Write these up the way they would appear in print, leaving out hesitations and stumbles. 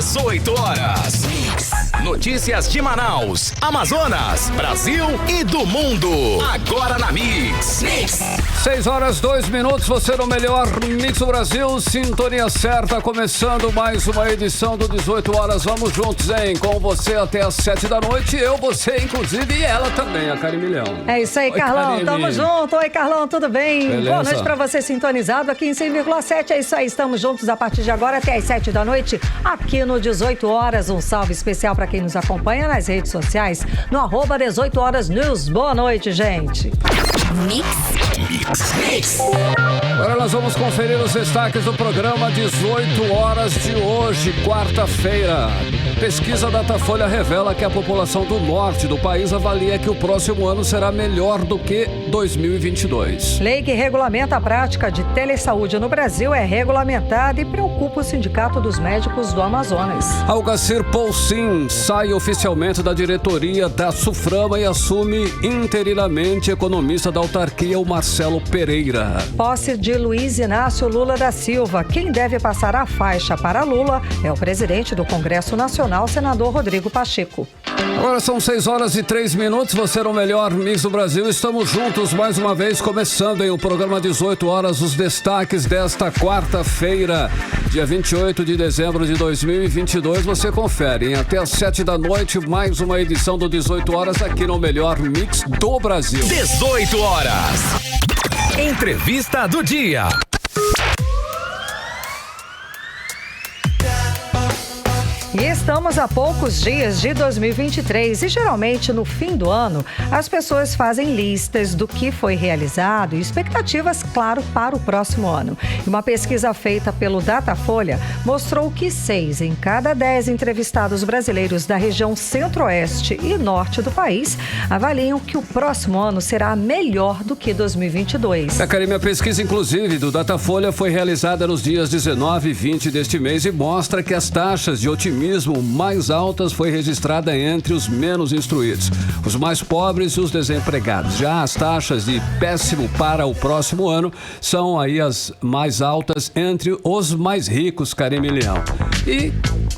18 horas. Notícias de Manaus, Amazonas, Brasil e do mundo. Agora na Mix. 6 horas, 2 minutos, você no melhor Mix do Brasil, sintonia certa, começando mais uma edição do 18 horas. Vamos juntos, hein? Com você até as 7 da noite, eu, você, inclusive, e ela também, a Karen Milhão. É isso aí, Oi, Carlão, Karine. tamo junto. Oi, Carlão, tudo bem? Beleza. Boa noite pra você sintonizado aqui em 100,7. É isso aí, estamos juntos a partir de agora até as 7 da noite, aqui no 18 horas. Um salve especial pra quem nos acompanha nas redes sociais, no arroba 18 horas news. Boa noite, gente. Mix. Agora nós vamos conferir os destaques do programa 18 horas de hoje, quarta-feira. Pesquisa Datafolha revela que a população do norte do país avalia que o próximo ano será melhor do que 2022. Lei que regulamenta a prática de telesaúde no Brasil é regulamentada e preocupa o Sindicato dos Médicos do Amazonas. Algacir Poulsin sai oficialmente da diretoria da Suframa e assume interinamente economista da autarquia, o Marcelo Pereira. Posse de Luiz Inácio Lula da Silva. Quem deve passar a faixa para Lula é o presidente do Congresso Nacional, senador Rodrigo Pacheco. Agora são 6 horas e 3 minutos, você no melhor Mix do Brasil. Estamos juntos mais uma vez, começando em o programa 18 horas, os destaques desta quarta-feira, dia 28 de dezembro de 2022. Você confere, hein? Até às 7 da noite, mais uma edição do 18 horas aqui no melhor Mix do Brasil. 18 horas. Entrevista do dia. E estamos a poucos dias de 2023 e geralmente no fim do ano as pessoas fazem listas do que foi realizado e expectativas, claro, para o próximo ano. E uma pesquisa feita pelo Datafolha mostrou que 6 em cada 10 entrevistados brasileiros da região centro-oeste e norte do país avaliam que o próximo ano será melhor do que 2022. Karine, a pesquisa, inclusive, do Datafolha foi realizada nos dias 19 e 20 deste mês e mostra que as taxas de otimismo mais altas foi registrada entre os menos instruídos, os mais pobres e os desempregados. Já as taxas de péssimo para o próximo ano são aí as mais altas entre os mais ricos, Karine Milhão, e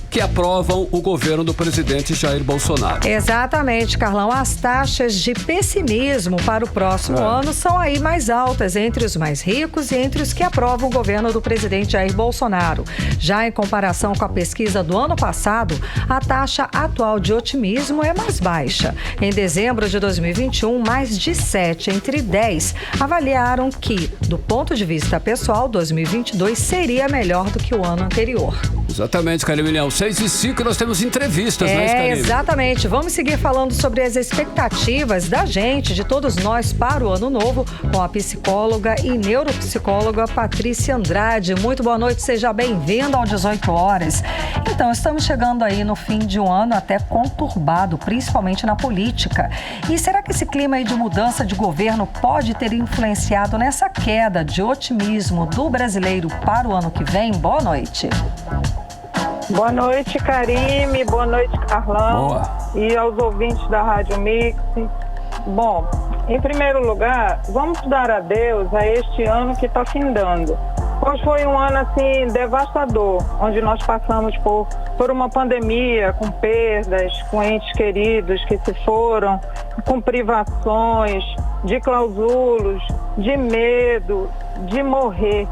que aprovam o governo do presidente Jair Bolsonaro. Exatamente, Carlão. As taxas de pessimismo para o próximo ano são aí mais altas entre os mais ricos e entre os que aprovam o governo do presidente Jair Bolsonaro. Já em comparação com a pesquisa do ano passado, a taxa atual de otimismo é mais baixa. Em dezembro de 2021, mais de 7 entre 10 avaliaram que, do ponto de vista pessoal, 2022 seria melhor do que o ano anterior. Exatamente, Karine Milhão. 6 e 5 nós temos entrevistas, né, Karine? Exatamente. Vamos seguir falando sobre as expectativas da gente, de todos nós, para o ano novo, com a psicóloga e neuropsicóloga Patrícia Andrade. Muito boa noite, seja bem-vinda ao 18 horas. Então, estamos chegando aí no fim de um ano até conturbado, principalmente na política. E será que esse clima aí de mudança de governo pode ter influenciado nessa queda de otimismo do brasileiro para o ano que vem? Boa noite. Boa noite, Karine. Boa noite, Carlão. Boa. E aos ouvintes da Rádio Mix. Bom, em primeiro lugar, vamos dar adeus a este ano que está findando. Pois foi um ano, assim, devastador, onde nós passamos por uma pandemia, com perdas, com entes queridos que se foram, com privações, de clausulos, de medo de morrer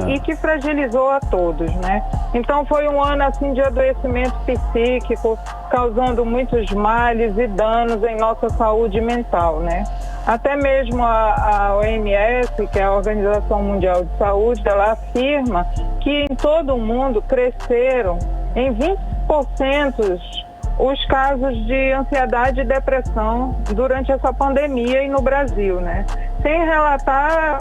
e que fragilizou a todos, né? Então foi um ano assim de adoecimento psíquico, causando muitos males e danos em nossa saúde mental, né? Até mesmo a OMS, que é a Organização Mundial de Saúde, ela afirma que em todo o mundo cresceram em 20% os casos de ansiedade e depressão durante essa pandemia e no Brasil, né? Sem relatar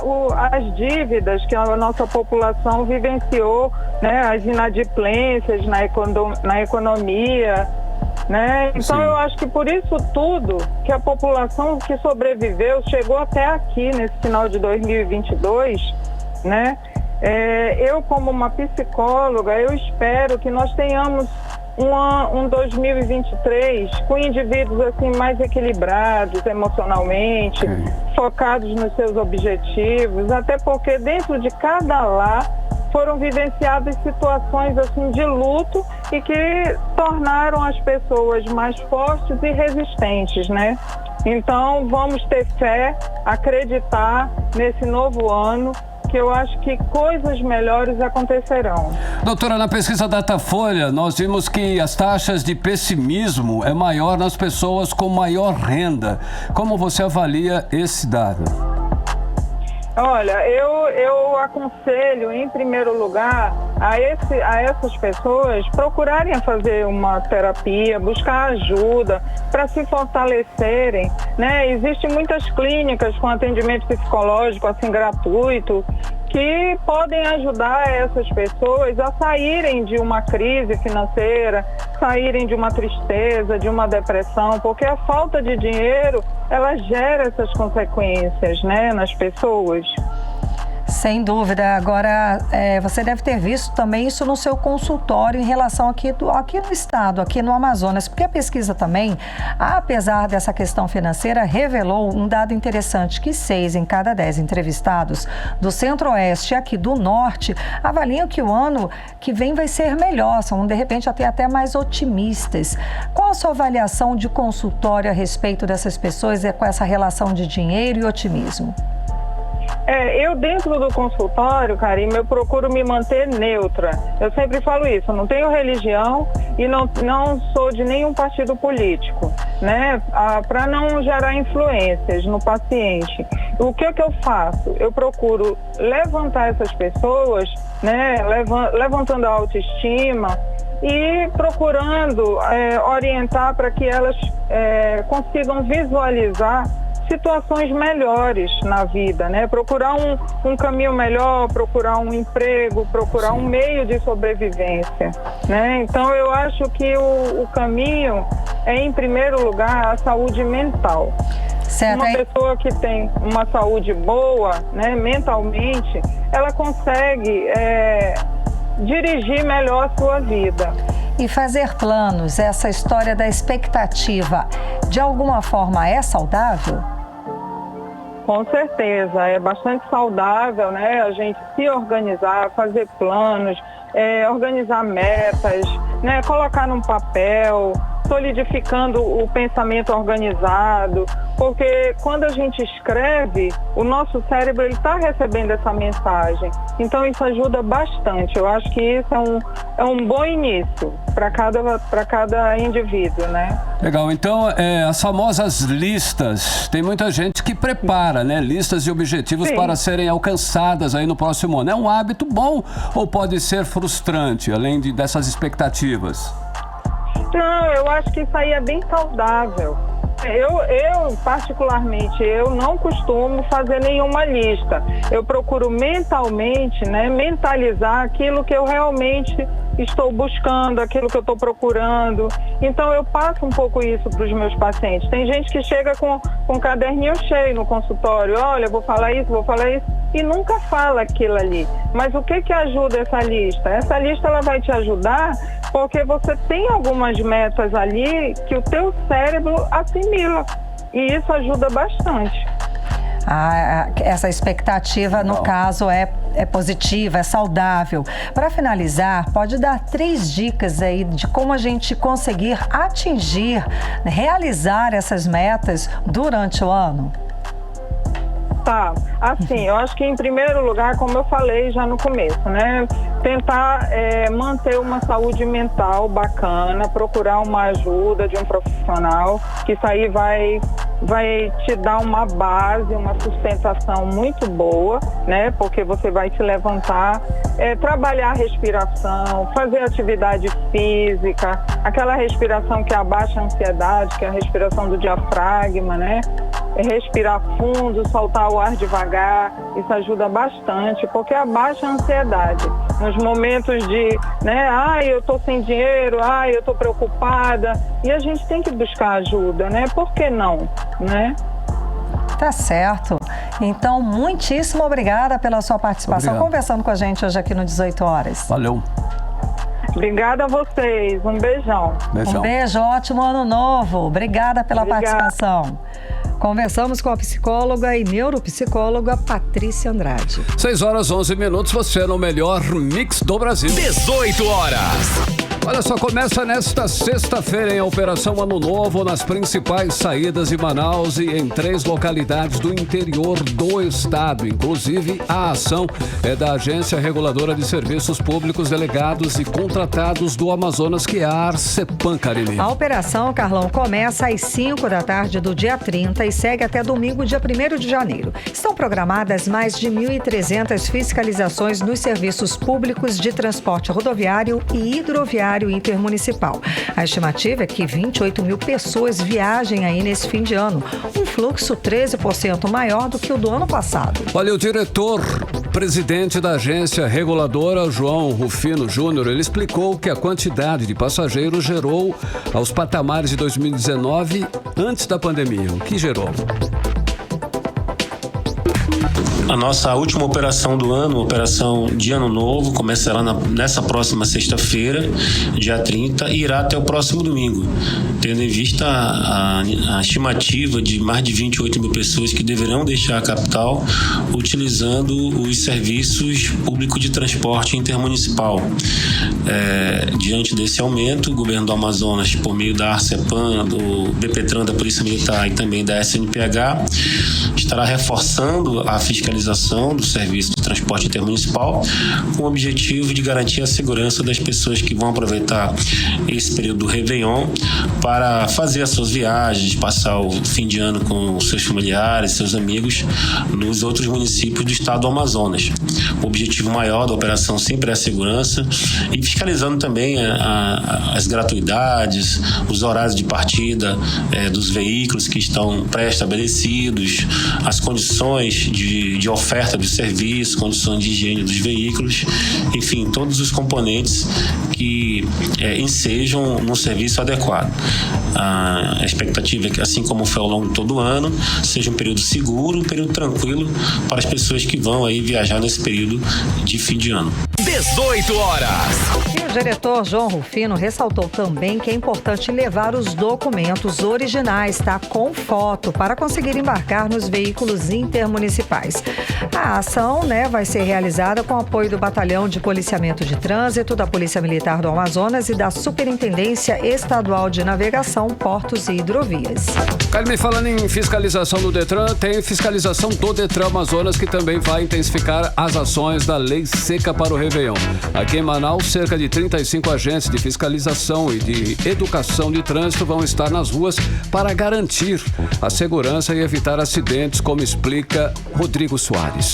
as dívidas que a nossa população vivenciou, né? As inadimplências na economia, né? Então Sim. Eu acho que por isso tudo que a população que sobreviveu chegou até aqui nesse final de 2022, né? Eu, como uma psicóloga, eu espero que nós tenhamos um 2023 com indivíduos assim mais equilibrados emocionalmente, focados nos seus objetivos, até porque dentro de cada lar foram vivenciadas situações assim de luto e que tornaram as pessoas mais fortes e resistentes, né? Então, vamos ter fé, acreditar nesse novo ano, que eu acho que coisas melhores acontecerão. Doutora, na pesquisa Datafolha, nós vimos que as taxas de pessimismo é maior nas pessoas com maior renda. Como você avalia esse dado? Olha, eu aconselho, em primeiro lugar, a essas pessoas procurarem fazer uma terapia, buscar ajuda para se fortalecerem, né? Existem muitas clínicas com atendimento psicológico, assim, gratuito, que podem ajudar essas pessoas a saírem de uma crise financeira, saírem de uma tristeza, de uma depressão, porque a falta de dinheiro, ela gera essas consequências, né, nas pessoas. Sem dúvida. Agora, você deve ter visto também isso no seu consultório em relação aqui no estado, aqui no Amazonas, porque a pesquisa também, apesar dessa questão financeira, revelou um dado interessante, que 6 em cada 10 entrevistados do Centro-Oeste e aqui do Norte avaliam que o ano que vem vai ser melhor, são de repente até mais otimistas. Qual a sua avaliação de consultório a respeito dessas pessoas com essa relação de dinheiro e otimismo? Eu dentro do consultório, Karime, eu procuro me manter neutra. Eu sempre falo isso, eu não tenho religião e não sou de nenhum partido político, né? Para não gerar influências no paciente. O que eu faço? Eu procuro levantar essas pessoas, né? Levantando a autoestima e procurando orientar para que elas consigam visualizar situações melhores na vida, né? Procurar um caminho melhor, procurar um emprego, procurar um meio de sobrevivência, né? Então, eu acho que o caminho é, em primeiro lugar, a saúde mental. Certo. Uma pessoa que tem uma saúde boa, né, mentalmente, ela consegue dirigir melhor a sua vida. E fazer planos, essa história da expectativa, de alguma forma é saudável? Com certeza, é bastante saudável, né? A gente se organizar, fazer planos, organizar metas, né? Colocar num papel, solidificando o pensamento organizado, porque quando a gente escreve, o nosso cérebro está recebendo essa mensagem. Então isso ajuda bastante. Eu acho que isso é um bom início para cada indivíduo, né? Legal. Então, as famosas listas, tem muita gente que prepara, né? Listas de objetivos para serem alcançadas aí no próximo ano. É um hábito bom ou pode ser frustrante, além dessas expectativas? Não, eu acho que isso aí é bem saudável. Eu particularmente, eu não costumo fazer nenhuma lista. Eu procuro mentalmente, né, mentalizar aquilo que eu realmente estou buscando, aquilo que eu estou procurando. Então, eu passo um pouco isso para os meus pacientes. Tem gente que chega com um caderninho cheio no consultório. Olha, vou falar isso, e nunca fala aquilo ali. Mas o que ajuda essa lista? Essa lista ela vai te ajudar porque você tem algumas metas ali que o teu cérebro assimila. E isso ajuda bastante. Essa expectativa, no caso, é positiva, é saudável. Para finalizar, pode dar 3 dicas aí de como a gente conseguir atingir, realizar essas metas durante o ano? Tá, assim, eu acho que em primeiro lugar, como eu falei já no começo, né? Tentar manter uma saúde mental bacana, procurar uma ajuda de um profissional, que isso aí vai te dar uma base, uma sustentação muito boa, né? Porque você vai se levantar, trabalhar a respiração, fazer atividade física, aquela respiração que abaixa a ansiedade, que é a respiração do diafragma, né? Respirar fundo, soltar o ar devagar, isso ajuda bastante, porque abaixa a ansiedade. Nos momentos de, né, eu tô sem dinheiro, eu tô preocupada, e a gente tem que buscar ajuda, né? Por que não, né? Tá certo. Então, muitíssimo obrigada pela sua participação, conversando com a gente hoje aqui no 18 Horas. Valeu. Obrigada a vocês, um beijão. Um beijo, ótimo ano novo. Obrigada pela participação. Conversamos com a psicóloga e neuropsicóloga Patrícia Andrade. 6h11, você no melhor mix do Brasil. 18 horas. Olha só, começa nesta sexta-feira em Operação Ano Novo nas principais saídas de Manaus e em 3 localidades do interior do estado. Inclusive, a ação é da Agência Reguladora de Serviços Públicos Delegados e Contratados do Amazonas, que é a Arcepan, Karine. A operação, Carlão, começa às 5 da tarde do dia 30 e segue até domingo, dia 1º de janeiro. Estão programadas mais de 1.300 fiscalizações nos serviços públicos de transporte rodoviário e hidroviário intermunicipal. A estimativa é que 28 mil pessoas viajem aí nesse fim de ano, um fluxo 13% maior do que o do ano passado. Olha, o presidente da agência reguladora, João Rufino Júnior, ele explicou que a quantidade de passageiros gerou aos patamares de 2019 antes da pandemia. O que gerou? A nossa última operação do ano, operação de Ano Novo, começará nessa próxima sexta-feira, dia 30, e irá até o próximo domingo, tendo em vista a estimativa de mais de 28 mil pessoas que deverão deixar a capital utilizando os serviços públicos de transporte intermunicipal. Diante desse aumento, o governo do Amazonas, por meio da Arcepan, do BPTran, da Polícia Militar e também da SNPH, estará reforçando a fiscalização do serviço de transporte intermunicipal com o objetivo de garantir a segurança das pessoas que vão aproveitar esse período do Réveillon para fazer as suas viagens, passar o fim de ano com seus familiares, seus amigos nos outros municípios do estado do Amazonas. O objetivo maior da operação sempre é a segurança e fiscalizando também as gratuidades, os horários de partida dos veículos que estão pré-estabelecidos, as condições de oferta de serviço, condições de higiene dos veículos, enfim, todos os componentes que ensejam num serviço adequado. A expectativa é que, assim como foi ao longo de todo o ano, seja um período seguro, um período tranquilo para as pessoas que vão aí viajar nesse período de fim de ano. 18 horas. E o diretor João Rufino ressaltou também que é importante levar os documentos originais, tá? Com foto, para conseguir embarcar nos veículos intermunicipais. A ação, vai ser realizada com apoio do Batalhão de Policiamento de Trânsito, da Polícia Militar do Amazonas e da Superintendência Estadual de Navegação, Portos e Hidrovias. Carmen, falando em fiscalização do Detran, tem fiscalização do Detran Amazonas, que também vai intensificar as ações da Lei Seca para o Réveillon. Aqui em Manaus, cerca de 35 agentes de fiscalização e de educação de trânsito vão estar nas ruas para garantir a segurança e evitar acidentes, como explica Rodrigo Soares.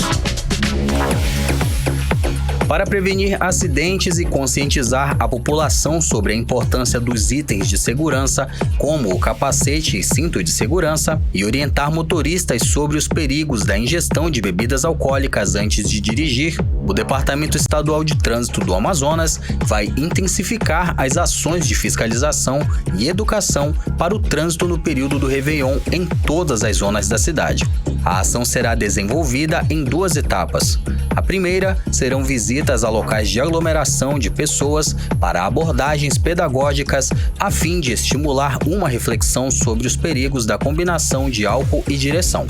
Para prevenir acidentes e conscientizar a população sobre a importância dos itens de segurança, como o capacete e cinto de segurança, e orientar motoristas sobre os perigos da ingestão de bebidas alcoólicas antes de dirigir, o Departamento Estadual de Trânsito do Amazonas vai intensificar as ações de fiscalização e educação para o trânsito no período do Réveillon em todas as zonas da cidade. A ação será desenvolvida em 2 etapas. A primeira serão visitas a locais de aglomeração de pessoas para abordagens pedagógicas a fim de estimular uma reflexão sobre os perigos da combinação de álcool e direção.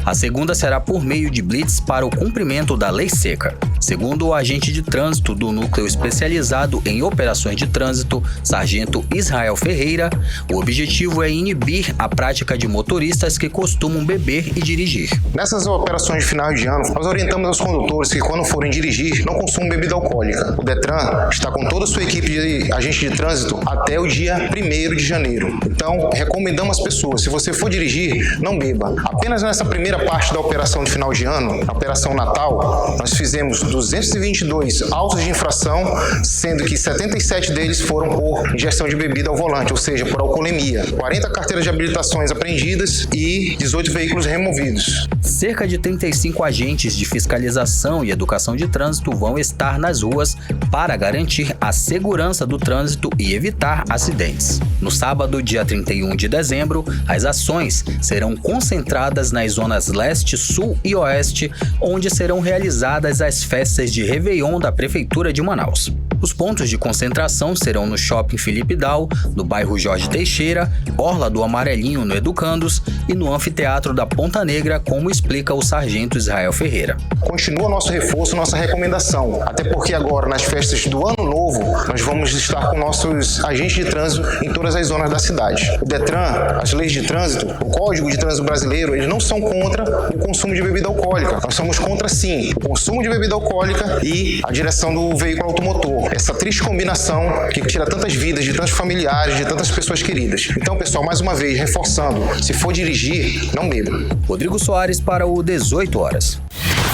A segunda será por meio de blitz para o cumprimento da Lei Seca. Segundo o agente de trânsito do Núcleo Especializado em Operações de Trânsito, Sargento Israel Ferreira, o objetivo é inibir a prática de motoristas que costumam beber e dirigir. Nessas operações de final de ano, nós orientamos aos condutores que, quando forem dirigir, não consumam bebida alcoólica. O Detran está com toda a sua equipe de agentes de trânsito até o dia 1º de janeiro. Então, recomendamos às pessoas, se você for dirigir, não beba. Apenas nessa primeira parte da operação de final de ano, a Operação Natal, nós fizemos 222 autos de infração, sendo que 77 deles foram por ingestão de bebida ao volante, ou seja, por alcoolemia. 40 carteiras de habilitações apreendidas e 18 veículos removidos. Cerca de 35 agentes de fiscalização e educação de trânsito vão estar nas ruas para garantir a segurança do trânsito e evitar acidentes. No sábado, dia 31 de dezembro, as ações serão concentradas nas zonas leste, sul e oeste, onde serão realizadas as festas de Réveillon da Prefeitura de Manaus. Os pontos de concentração serão no Shopping Felipe Dal, no bairro Jorge Teixeira, Orla do Amarelinho no Educandos e no Anfiteatro da Ponta Negra, como explica o sargento Israel Ferreira. Continua nosso reforço, nossa recomendação, até porque agora nas festas do Ano Novo nós vamos estar com nossos agentes de trânsito em todas as zonas da cidade. O Detran, as leis de trânsito, o Código de Trânsito Brasileiro, eles não são contra o consumo de bebida alcoólica. Nós somos contra, sim, o consumo de bebida alcoólica e a direção do veículo automotor. Essa triste combinação que tira tantas vidas de tantos familiares, de tantas pessoas queridas. Então, pessoal, mais uma vez, reforçando, se for dirigir, não beba. Rodrigo Soares para o 18 Horas.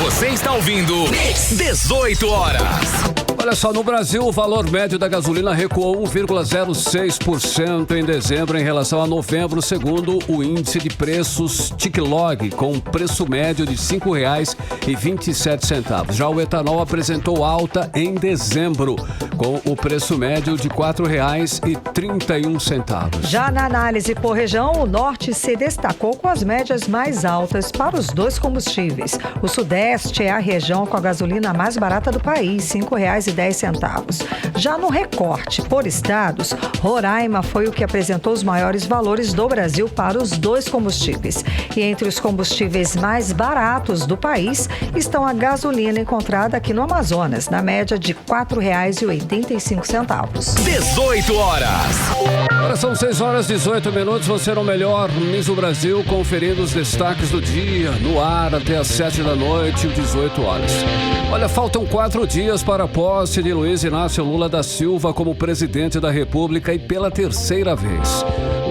Você está ouvindo 18 Horas. Olha só, no Brasil, o valor médio da gasolina recuou 1,06% em dezembro em relação a novembro, segundo o índice de preços TICLOG, com preço médio de R$ 5,27. Já o etanol apresentou alta em dezembro, com o preço médio de R$ 4,31. Já na análise por região, o Norte se destacou com as médias mais altas para os dois combustíveis. O Sudeste é a região com a gasolina mais barata do país, R$ 5,10. Já no recorte por estados, Roraima foi o que apresentou os maiores valores do Brasil para os dois combustíveis. E entre os combustíveis mais baratos do país estão a gasolina encontrada aqui no Amazonas, na média de R$ 4,85. 18 Horas. Agora são 6h18. Você no melhor Miss Brasil, conferindo os destaques do dia, no ar até às 7 da noite, 18 horas. Olha, faltam 4 dias para a posse de Luiz Inácio Lula da Silva como presidente da República e pela terceira vez.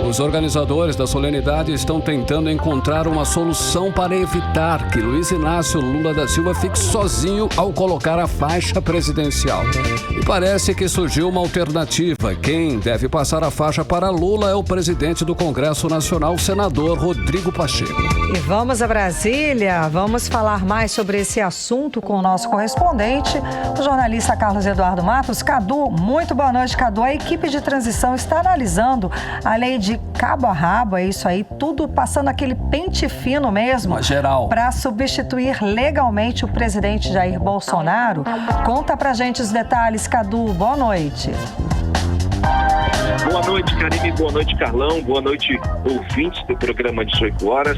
Os organizadores da solenidade estão tentando encontrar uma solução para evitar que Luiz Inácio Lula da Silva fique sozinho ao colocar a faixa presidencial. E parece que surgiu uma alternativa. Quem deve passar a faixa para Lula é o presidente do Congresso Nacional, senador Rodrigo Pacheco. E vamos a Brasília, vamos falar mais sobre esse assunto com o nosso correspondente, o jornalista Carlos Eduardo Matos. Cadu, muito boa noite, Cadu. A equipe de transição está analisando a lei de cabo a rabo, é isso aí, tudo passando aquele pente fino mesmo, geral, para substituir legalmente o presidente Jair Bolsonaro. Conta pra gente os detalhes, Cadu. Boa noite. Boa noite, Karine. Boa noite, Carlão. Boa noite, ouvintes do programa 18 Horas.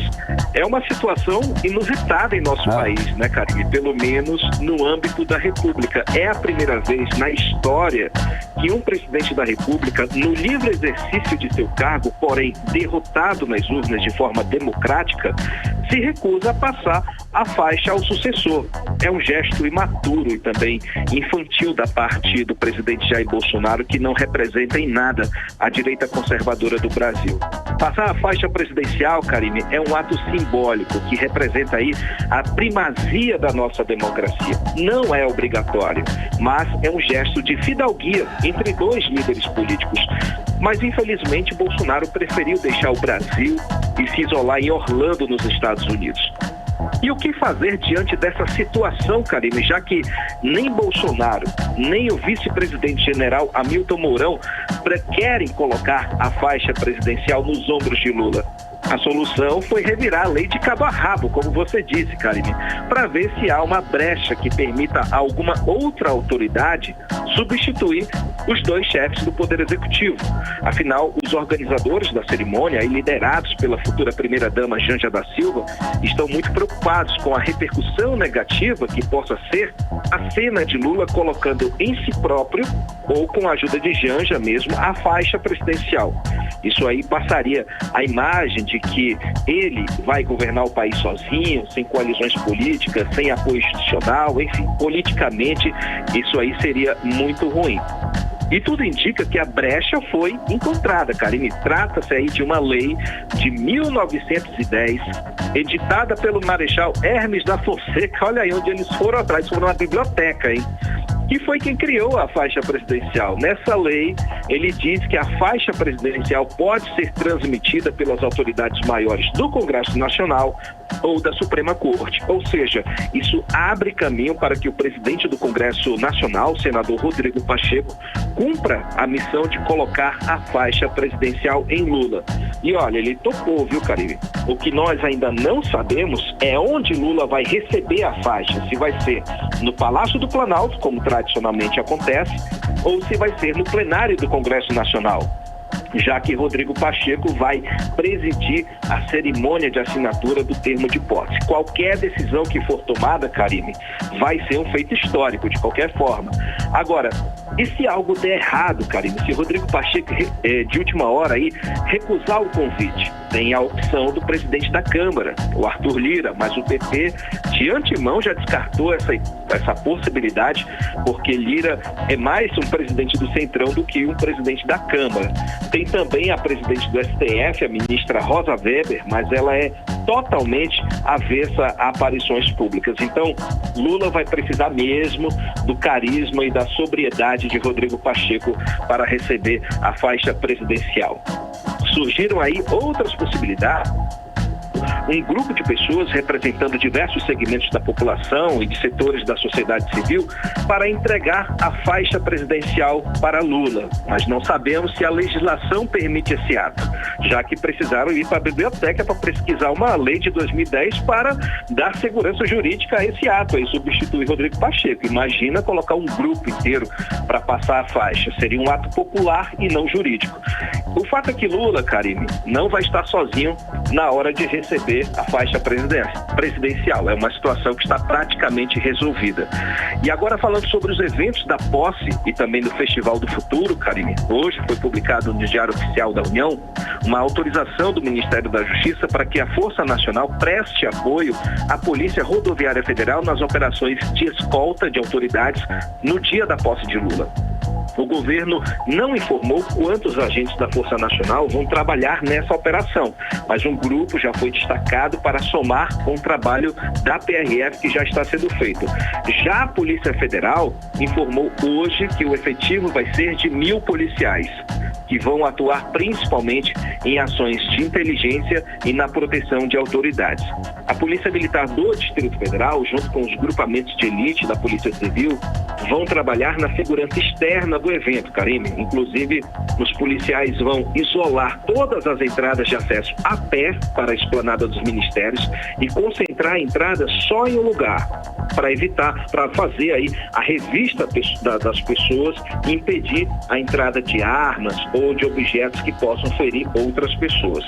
É uma situação inusitada em nosso país, né, Karine? Pelo menos no âmbito da República. É a primeira vez na história que um presidente da República, no livre exercício de seu cargo, porém derrotado nas urnas de forma democrática, se recusa a passar a faixa ao sucessor. É um gesto imaturo e também infantil da parte do presidente Jair Bolsonaro, que não representa em nada a direita conservadora do Brasil. Passar a faixa presidencial, Karine, é um ato simbólico que representa aí a primazia da nossa democracia. Não é obrigatório, mas é um gesto de fidalguia entre dois líderes políticos. Mas, infelizmente, Bolsonaro preferiu deixar o Brasil e se isolar em Orlando, nos Estados Unidos. E o que fazer diante dessa situação, Karine, já que nem Bolsonaro, nem o vice-presidente general Hamilton Mourão querem colocar a faixa presidencial nos ombros de Lula? A solução foi revirar a lei de cabo a rabo, como você disse, Karine, para ver se há uma brecha que permita a alguma outra autoridade substituir os dois chefes do Poder Executivo. Afinal, os organizadores da cerimônia, e liderados pela futura primeira-dama Janja da Silva, estão muito preocupados com a repercussão negativa que possa ser a cena de Lula colocando em si próprio, ou com a ajuda de Janja mesmo, a faixa presidencial. Isso aí passaria a imagem de que ele vai governar o país sozinho, sem coalizões políticas, sem apoio institucional, enfim, politicamente isso aí seria muito ruim. E tudo indica que a brecha foi encontrada, Karine. Trata-se aí de uma lei de 1910, editada pelo Marechal Hermes da Fonseca. Olha aí onde eles foram atrás, foram na biblioteca, hein? Que foi quem criou a faixa presidencial. Nessa lei, ele diz que a faixa presidencial pode ser transmitida pelas autoridades maiores do Congresso Nacional ou da Suprema Corte. Ou seja, isso abre caminho para que o presidente do Congresso Nacional, senador Rodrigo Pacheco, cumpra a missão de colocar a faixa presidencial em Lula. E olha, ele topou, viu, Karine? O que nós ainda não sabemos é onde Lula vai receber a faixa. Se vai ser no Palácio do Planalto, como tradicionalmente acontece, ou se vai ser no plenário do Congresso Nacional, já que Rodrigo Pacheco vai presidir a cerimônia de assinatura do termo de posse. Qualquer decisão que for tomada, Karine, vai ser um feito histórico, de qualquer forma. Agora, e se algo der errado, Karine? Se Rodrigo Pacheco, de última hora, aí, recusar o convite? Tem a opção do presidente da Câmara, o Arthur Lira, mas o PP, de antemão, já descartou essa possibilidade, porque Lira é mais um presidente do Centrão do que um presidente da Câmara. Tem também a presidente do STF, a ministra Rosa Weber, mas ela é totalmente avessa a aparições públicas. Então, Lula vai precisar mesmo do carisma e da sobriedade de Rodrigo Pacheco para receber a faixa presidencial. Surgiram aí outras possibilidades. Um grupo de pessoas representando diversos segmentos da população e de setores da sociedade civil para entregar a faixa presidencial para Lula. Mas não sabemos se a legislação permite esse ato, já que precisaram ir para a biblioteca para pesquisar uma lei de 2010 para dar segurança jurídica a esse ato e substituir Rodrigo Pacheco. Imagina colocar um grupo inteiro para passar a faixa. Seria um ato popular e não jurídico. O fato é que Lula, Karine, não vai estar sozinho na hora de receber a faixa presidencial. É uma situação que está praticamente resolvida. E agora, falando sobre os eventos da posse e também do Festival do Futuro, Karine, hoje foi publicado no Diário Oficial da União uma autorização do Ministério da Justiça para que a Força Nacional preste apoio à Polícia Rodoviária Federal nas operações de escolta de autoridades no dia da posse de Lula. O governo não informou quantos agentes da Força Nacional vão trabalhar nessa operação, mas um grupo já foi destacado para somar com o trabalho da PRF que já está sendo feito. Já a Polícia Federal informou hoje que o efetivo vai ser de 1.000 policiais, que vão atuar principalmente em ações de inteligência e na proteção de autoridades. A Polícia Militar do Distrito Federal, junto com os grupamentos de elite da Polícia Civil, vão trabalhar na segurança externa do evento, Karine. Inclusive, os policiais vão isolar todas as entradas de acesso a pé para a esplanada dos ministérios e concentrar a entrada só em um lugar, para fazer aí a revista das pessoas e impedir a entrada de armas ou de objetos que possam ferir outras pessoas.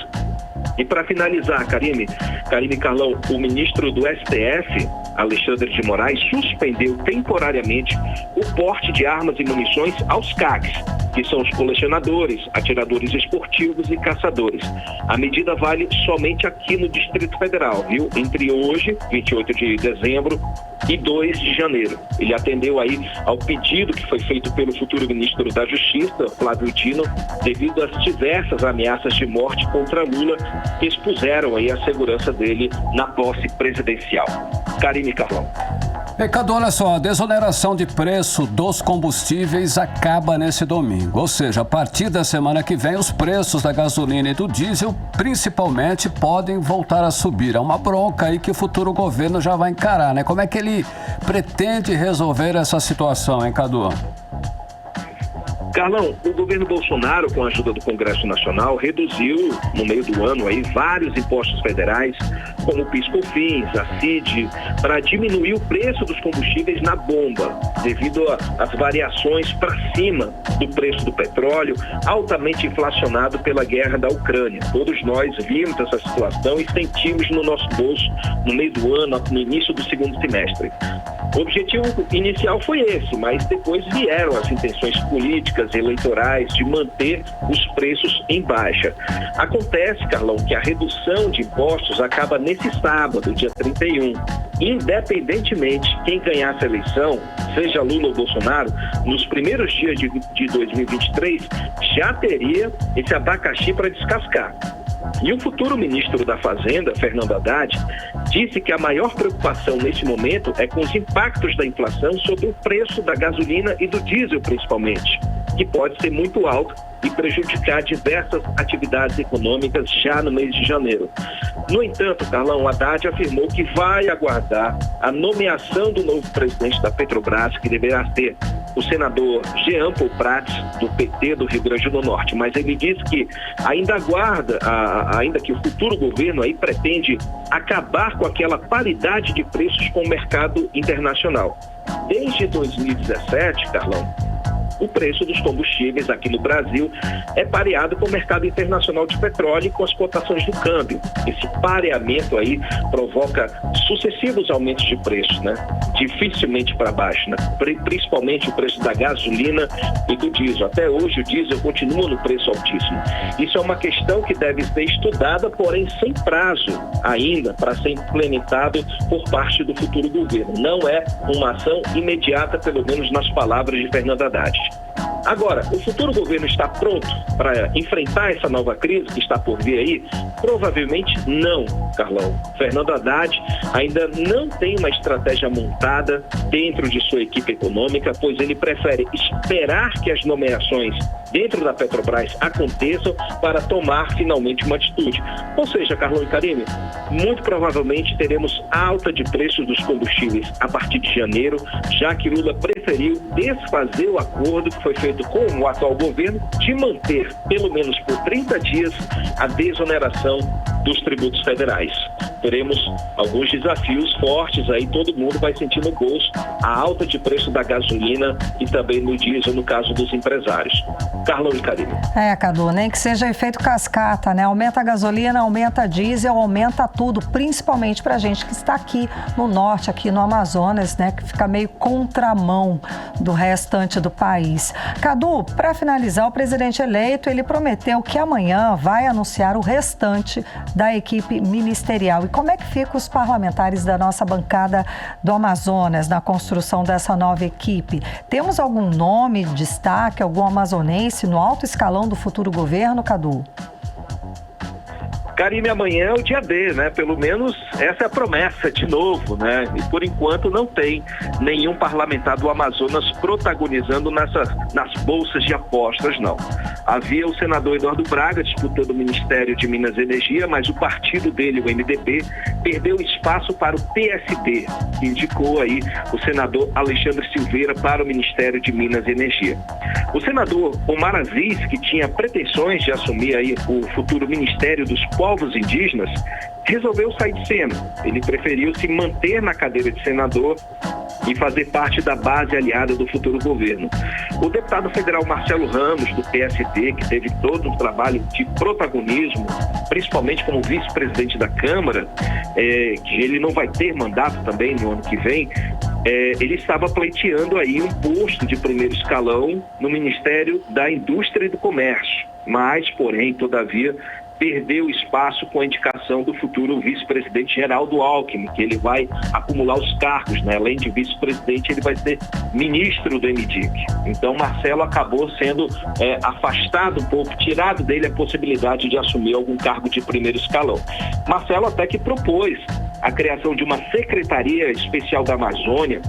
E para finalizar, Karine Carlão, o ministro do STF, Alexandre de Moraes, suspendeu temporariamente o porte de armas e munições aos CACs, que são os colecionadores, atiradores esportivos e caçadores. A medida vale somente aqui no Distrito Federal, viu? Entre hoje, 28 de dezembro, e 2 de janeiro. Ele atendeu aí ao pedido que foi feito pelo futuro ministro da Justiça, Flávio Dino, devido às diversas ameaças de morte contra Lula que expuseram aí a segurança dele na posse presidencial. Karine Carlão. Cadu, olha só, a desoneração de preço dos combustíveis acaba nesse domingo. Ou seja, a partir da semana que vem, os preços da gasolina e do diesel, principalmente, podem voltar a subir. É uma bronca aí que o futuro governo já vai encarar, né? Como é que ele pretende resolver essa situação, hein, Cadu? Carlão, o governo Bolsonaro, com a ajuda do Congresso Nacional, reduziu no meio do ano aí vários impostos federais, como o PIS/COFINS, a CID, para diminuir o preço dos combustíveis na bomba, devido às variações para cima do preço do petróleo, altamente inflacionado pela guerra da Ucrânia. Todos nós vimos essa situação e sentimos no nosso bolso no meio do ano, no início do segundo semestre. O objetivo inicial foi esse, mas depois vieram as intenções políticas, eleitorais, de manter os preços em baixa. Acontece, Carlão, que a redução de impostos acaba nesse sábado, dia 31. Independentemente quem ganhasse a eleição, seja Lula ou Bolsonaro, nos primeiros dias de 2023, já teria esse abacaxi para descascar. E o futuro ministro da Fazenda, Fernando Haddad, disse que a maior preocupação nesse momento é com os impactos da inflação sobre o preço da gasolina e do diesel, principalmente, que pode ser muito alto e prejudicar diversas atividades econômicas já no mês de janeiro. No entanto, Carlão, Haddad afirmou que vai aguardar a nomeação do novo presidente da Petrobras, que deverá ser o senador Jean Paul Prats, do PT do Rio Grande do Norte. Mas ele disse que ainda aguarda, ainda que o futuro governo aí pretende acabar com aquela paridade de preços com o mercado internacional. desde 2017, Carlão, o preço dos combustíveis aqui no Brasil é pareado com o mercado internacional de petróleo e com as cotações do câmbio. Esse pareamento aí provoca sucessivos aumentos de preços, né? Dificilmente para baixo, né? Principalmente o preço da gasolina e do diesel. Até hoje o diesel continua no preço altíssimo. Isso é uma questão que deve ser estudada, porém sem prazo ainda para ser implementado por parte do futuro governo. Não é uma ação imediata, pelo menos nas palavras de Fernando Haddad. Agora, o futuro governo está pronto para enfrentar essa nova crise que está por vir aí? Provavelmente não, Carlão. Fernando Haddad ainda não tem uma estratégia montada dentro de sua equipe econômica, pois ele prefere esperar que as nomeações dentro da Petrobras aconteçam para tomar finalmente uma atitude. Ou seja, Carlão e Karine, muito provavelmente teremos alta de preços dos combustíveis a partir de janeiro, já que Lula preferiu desfazer o acordo que foi feito com o atual governo de manter, pelo menos por 30 dias, a desoneração dos tributos federais. Teremos alguns desafios fortes aí, todo mundo vai sentir no bolso a alta de preço da gasolina e também no diesel, no caso dos empresários. Carlão e Karine. Cadu, nem que seja efeito cascata, né? Aumenta a gasolina, aumenta a diesel, aumenta tudo, principalmente pra gente que está aqui no norte, aqui no Amazonas, né? Que fica meio contramão do restante do país. Cadu, para finalizar, o presidente eleito, ele prometeu que amanhã vai anunciar o restante da equipe ministerial. E como é que ficam os parlamentares da nossa bancada do Amazonas na construção dessa nova equipe? Temos algum nome de destaque, algum amazonense no alto escalão do futuro governo, Cadu? Karine, amanhã é o dia D, né? Pelo menos essa é a promessa de novo, né? E por enquanto não tem nenhum parlamentar do Amazonas protagonizando nas bolsas de apostas, não. Havia o senador Eduardo Braga disputando o Ministério de Minas e Energia, mas o partido dele, o MDB, perdeu espaço para o PSD, que indicou aí o senador Alexandre Silveira para o Ministério de Minas e Energia. O senador Omar Aziz, que tinha pretensões de assumir aí o futuro Ministério dos Povos Indígenas, resolveu sair de cena. Ele preferiu se manter na cadeira de senador e fazer parte da base aliada do futuro governo. O deputado federal Marcelo Ramos, do PSD, que teve todo um trabalho de protagonismo, principalmente como vice-presidente da Câmara, que ele não vai ter mandato também no ano que vem, ele estava pleiteando aí um posto de primeiro escalão no Ministério da Indústria e do Comércio. Mas, porém, todavia, perdeu espaço com a indicação do futuro vice-presidente Geraldo Alckmin, que ele vai acumular os cargos, né? Além de vice-presidente, ele vai ser ministro do MDIC. Então, Marcelo acabou sendo afastado um pouco, tirado dele a possibilidade de assumir algum cargo de primeiro escalão. Marcelo até que propôs a criação de uma Secretaria Especial da Amazônia,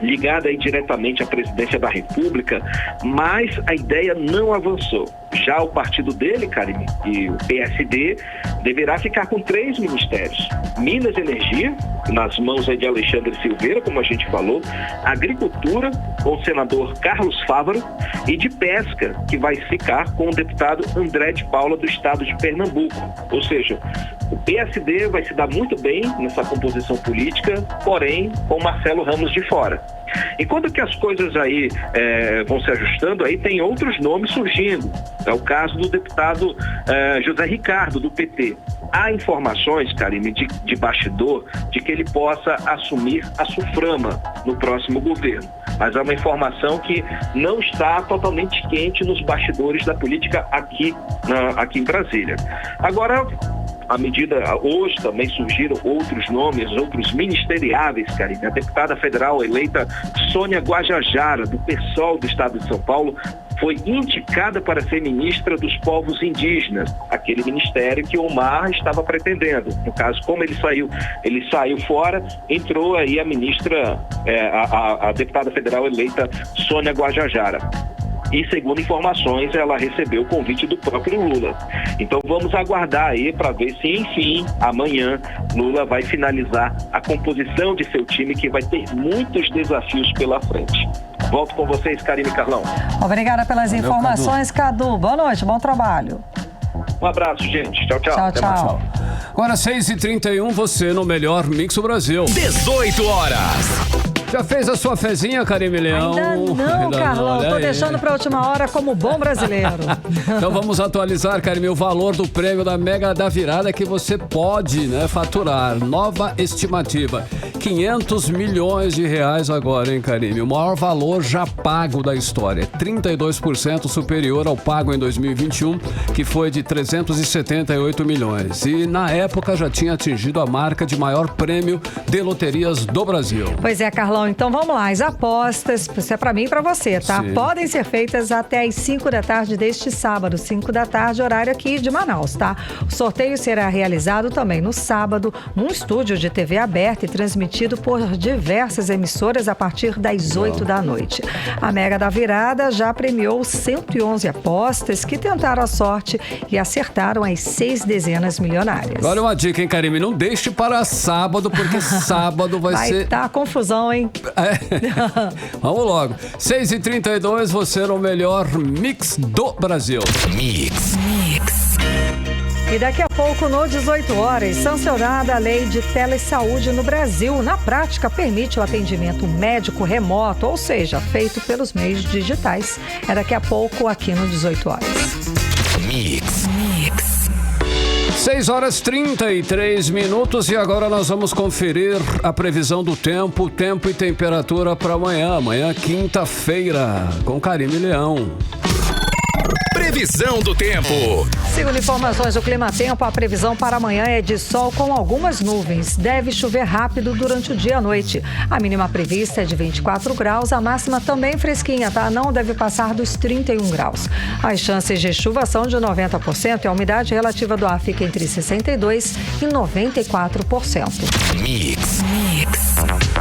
ligada aí diretamente à presidência da República, mas a ideia não avançou. Já o partido dele, Karine, e o PSD, deverá ficar com 3 ministérios. Minas e Energia, nas mãos aí de Alexandre Silveira, como a gente falou, Agricultura, com o senador Carlos Fávaro, e de Pesca, que vai ficar com o deputado André de Paula, do estado de Pernambuco. Ou seja, o PSD vai se dar muito bem nessa composição política, porém com Marcelo Ramos de fora. Enquanto que as coisas aí vão se ajustando, aí tem outros nomes surgindo. É o caso do deputado José Ricardo, do PT. Há informações, Karine, de bastidor, de que ele possa assumir a SUFRAMA no próximo governo. Mas é uma informação que não está totalmente quente nos bastidores da política aqui em Brasília. Agora, à medida, hoje também surgiram outros nomes, outros ministeriáveis, Karine. A deputada federal eleita Sônia Guajajara, do PSOL do estado de São Paulo, foi indicada para ser ministra dos povos indígenas, aquele ministério que o Omar estava pretendendo. No caso, como ele saiu fora, entrou aí a ministra, a deputada federal eleita Sônia Guajajara. E, segundo informações, ela recebeu o convite do próprio Lula. Então, vamos aguardar aí para ver se, enfim, amanhã, Lula vai finalizar a composição de seu time, que vai ter muitos desafios pela frente. Volto com vocês, Karine e Carlão. Obrigada pelas informações, Cadu. Boa noite, bom trabalho. Um abraço, gente. Tchau, tchau. Tchau. Agora, 6h31, você no melhor Mix do Brasil. 18 horas. Já fez a sua fezinha, Karime Leão? Ainda não, Carlão. Tô deixando pra última hora como bom brasileiro. Então vamos atualizar, Karime, o valor do prêmio da Mega da Virada que você pode, né, faturar. Nova estimativa. 500 milhões de reais agora, hein, Karime? O maior valor já pago da história. 32% superior ao pago em 2021, que foi de 378 milhões. E na época já tinha atingido a marca de maior prêmio de loterias do Brasil. Pois é, Carlão. Então vamos lá. As apostas, isso é pra mim e pra você, tá? Sim. Podem ser feitas até às 5 da tarde deste sábado. 5 da tarde, horário aqui de Manaus, tá? O sorteio será realizado também no sábado, num estúdio de TV aberta e transmitido por diversas emissoras a partir das 8 da noite. A Mega da Virada já premiou 111 apostas que tentaram a sorte e acertaram as 6 dezenas milionárias. Olha uma dica, hein, Karime? Não deixe para sábado, porque sábado vai ser... Vai tá confusão, hein? Vamos logo. 6h32, você é o melhor mix do Brasil. Mix. E daqui a pouco, no 18 horas, sancionada a lei de telesaúde no Brasil. Na prática, permite o atendimento médico remoto, ou seja, feito pelos meios digitais. É daqui a pouco, aqui no 18 horas. Mix. 6h33 e agora nós vamos conferir a previsão do tempo e temperatura para amanhã. Amanhã, quinta-feira, com Karime Leão. Previsão do tempo. Segundo informações do Climatempo, a previsão para amanhã é de sol com algumas nuvens. Deve chover rápido durante o dia e a noite. A mínima prevista é de 24 graus, a máxima também fresquinha, tá? Não deve passar dos 31 graus. As chances de chuva são de 90% e a umidade relativa do ar fica entre 62% e 94%. Mix.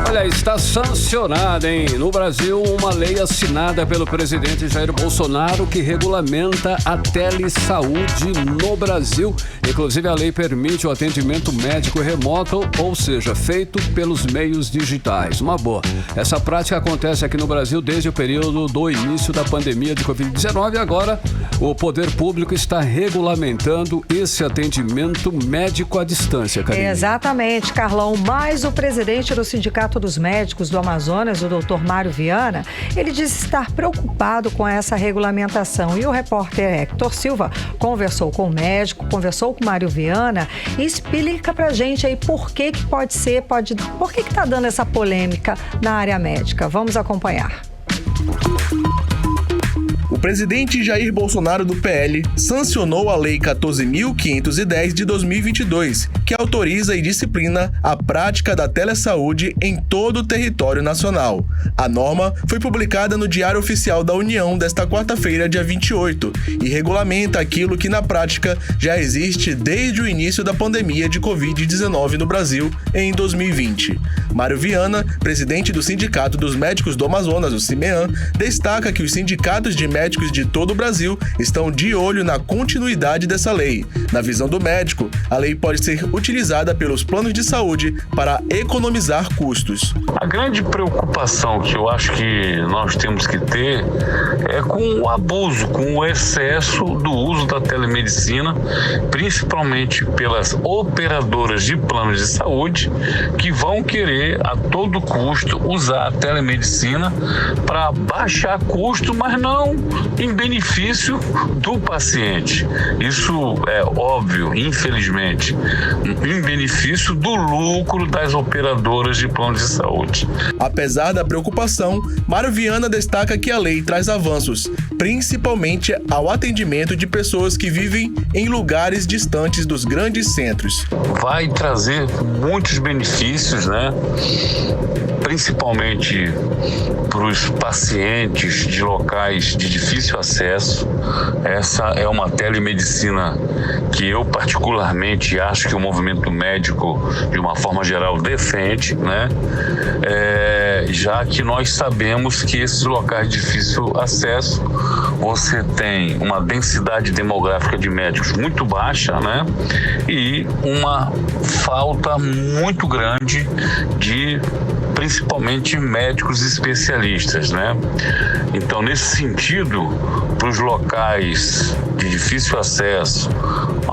Olha, está sancionada, hein? No Brasil, uma lei assinada pelo presidente Jair Bolsonaro que regulamenta a telesaúde no Brasil. Inclusive, a lei permite o atendimento médico remoto, ou seja, feito pelos meios digitais. Uma boa. Essa prática acontece aqui no Brasil desde o período do início da pandemia de Covid-19 e agora o poder público está regulamentando esse atendimento médico à distância, Karine. Exatamente, Carlão. Mas o presidente do Sindicato dos Médicos do Amazonas, o Dr. Mário Viana, ele disse estar preocupado com essa regulamentação. E o repórter Hector Silva conversou com o médico, conversou com o Mário Viana e explica pra gente aí por que tá dando essa polêmica na área médica. Vamos acompanhar. O presidente Jair Bolsonaro do PL sancionou a Lei 14.510 de 2022, que autoriza e disciplina a prática da telesaúde em todo o território nacional. A norma foi publicada no Diário Oficial da União desta quarta-feira, dia 28, e regulamenta aquilo que na prática já existe desde o início da pandemia de Covid-19 no Brasil em 2020. Mário Viana, presidente do Sindicato dos Médicos do Amazonas, o CIMEAM, destaca que os sindicatos de médicos de todo o Brasil estão de olho na continuidade dessa lei. Na visão do médico, a lei pode ser utilizada pelos planos de saúde para economizar custos. A grande preocupação que eu acho que nós temos que ter é com o abuso, com o excesso do uso da telemedicina, principalmente pelas operadoras de planos de saúde que vão querer a todo custo usar a telemedicina para baixar custo, mas não em benefício do paciente. Isso é óbvio, infelizmente, em benefício do lucro das operadoras de planos de saúde. Apesar da preocupação, Mário Viana destaca que a lei traz avanços, principalmente ao atendimento de pessoas que vivem em lugares distantes dos grandes centros. Vai trazer muitos benefícios, né? Principalmente para os pacientes de locais de difícil acesso. Essa é uma telemedicina que eu particularmente acho que o movimento médico, de uma forma geral, defende, né? Já que nós sabemos que esses locais de difícil acesso, você tem uma densidade demográfica de médicos muito baixa, né? E uma falta muito grande de principalmente médicos especialistas, né? Então, nesse sentido, para os locais de difícil acesso,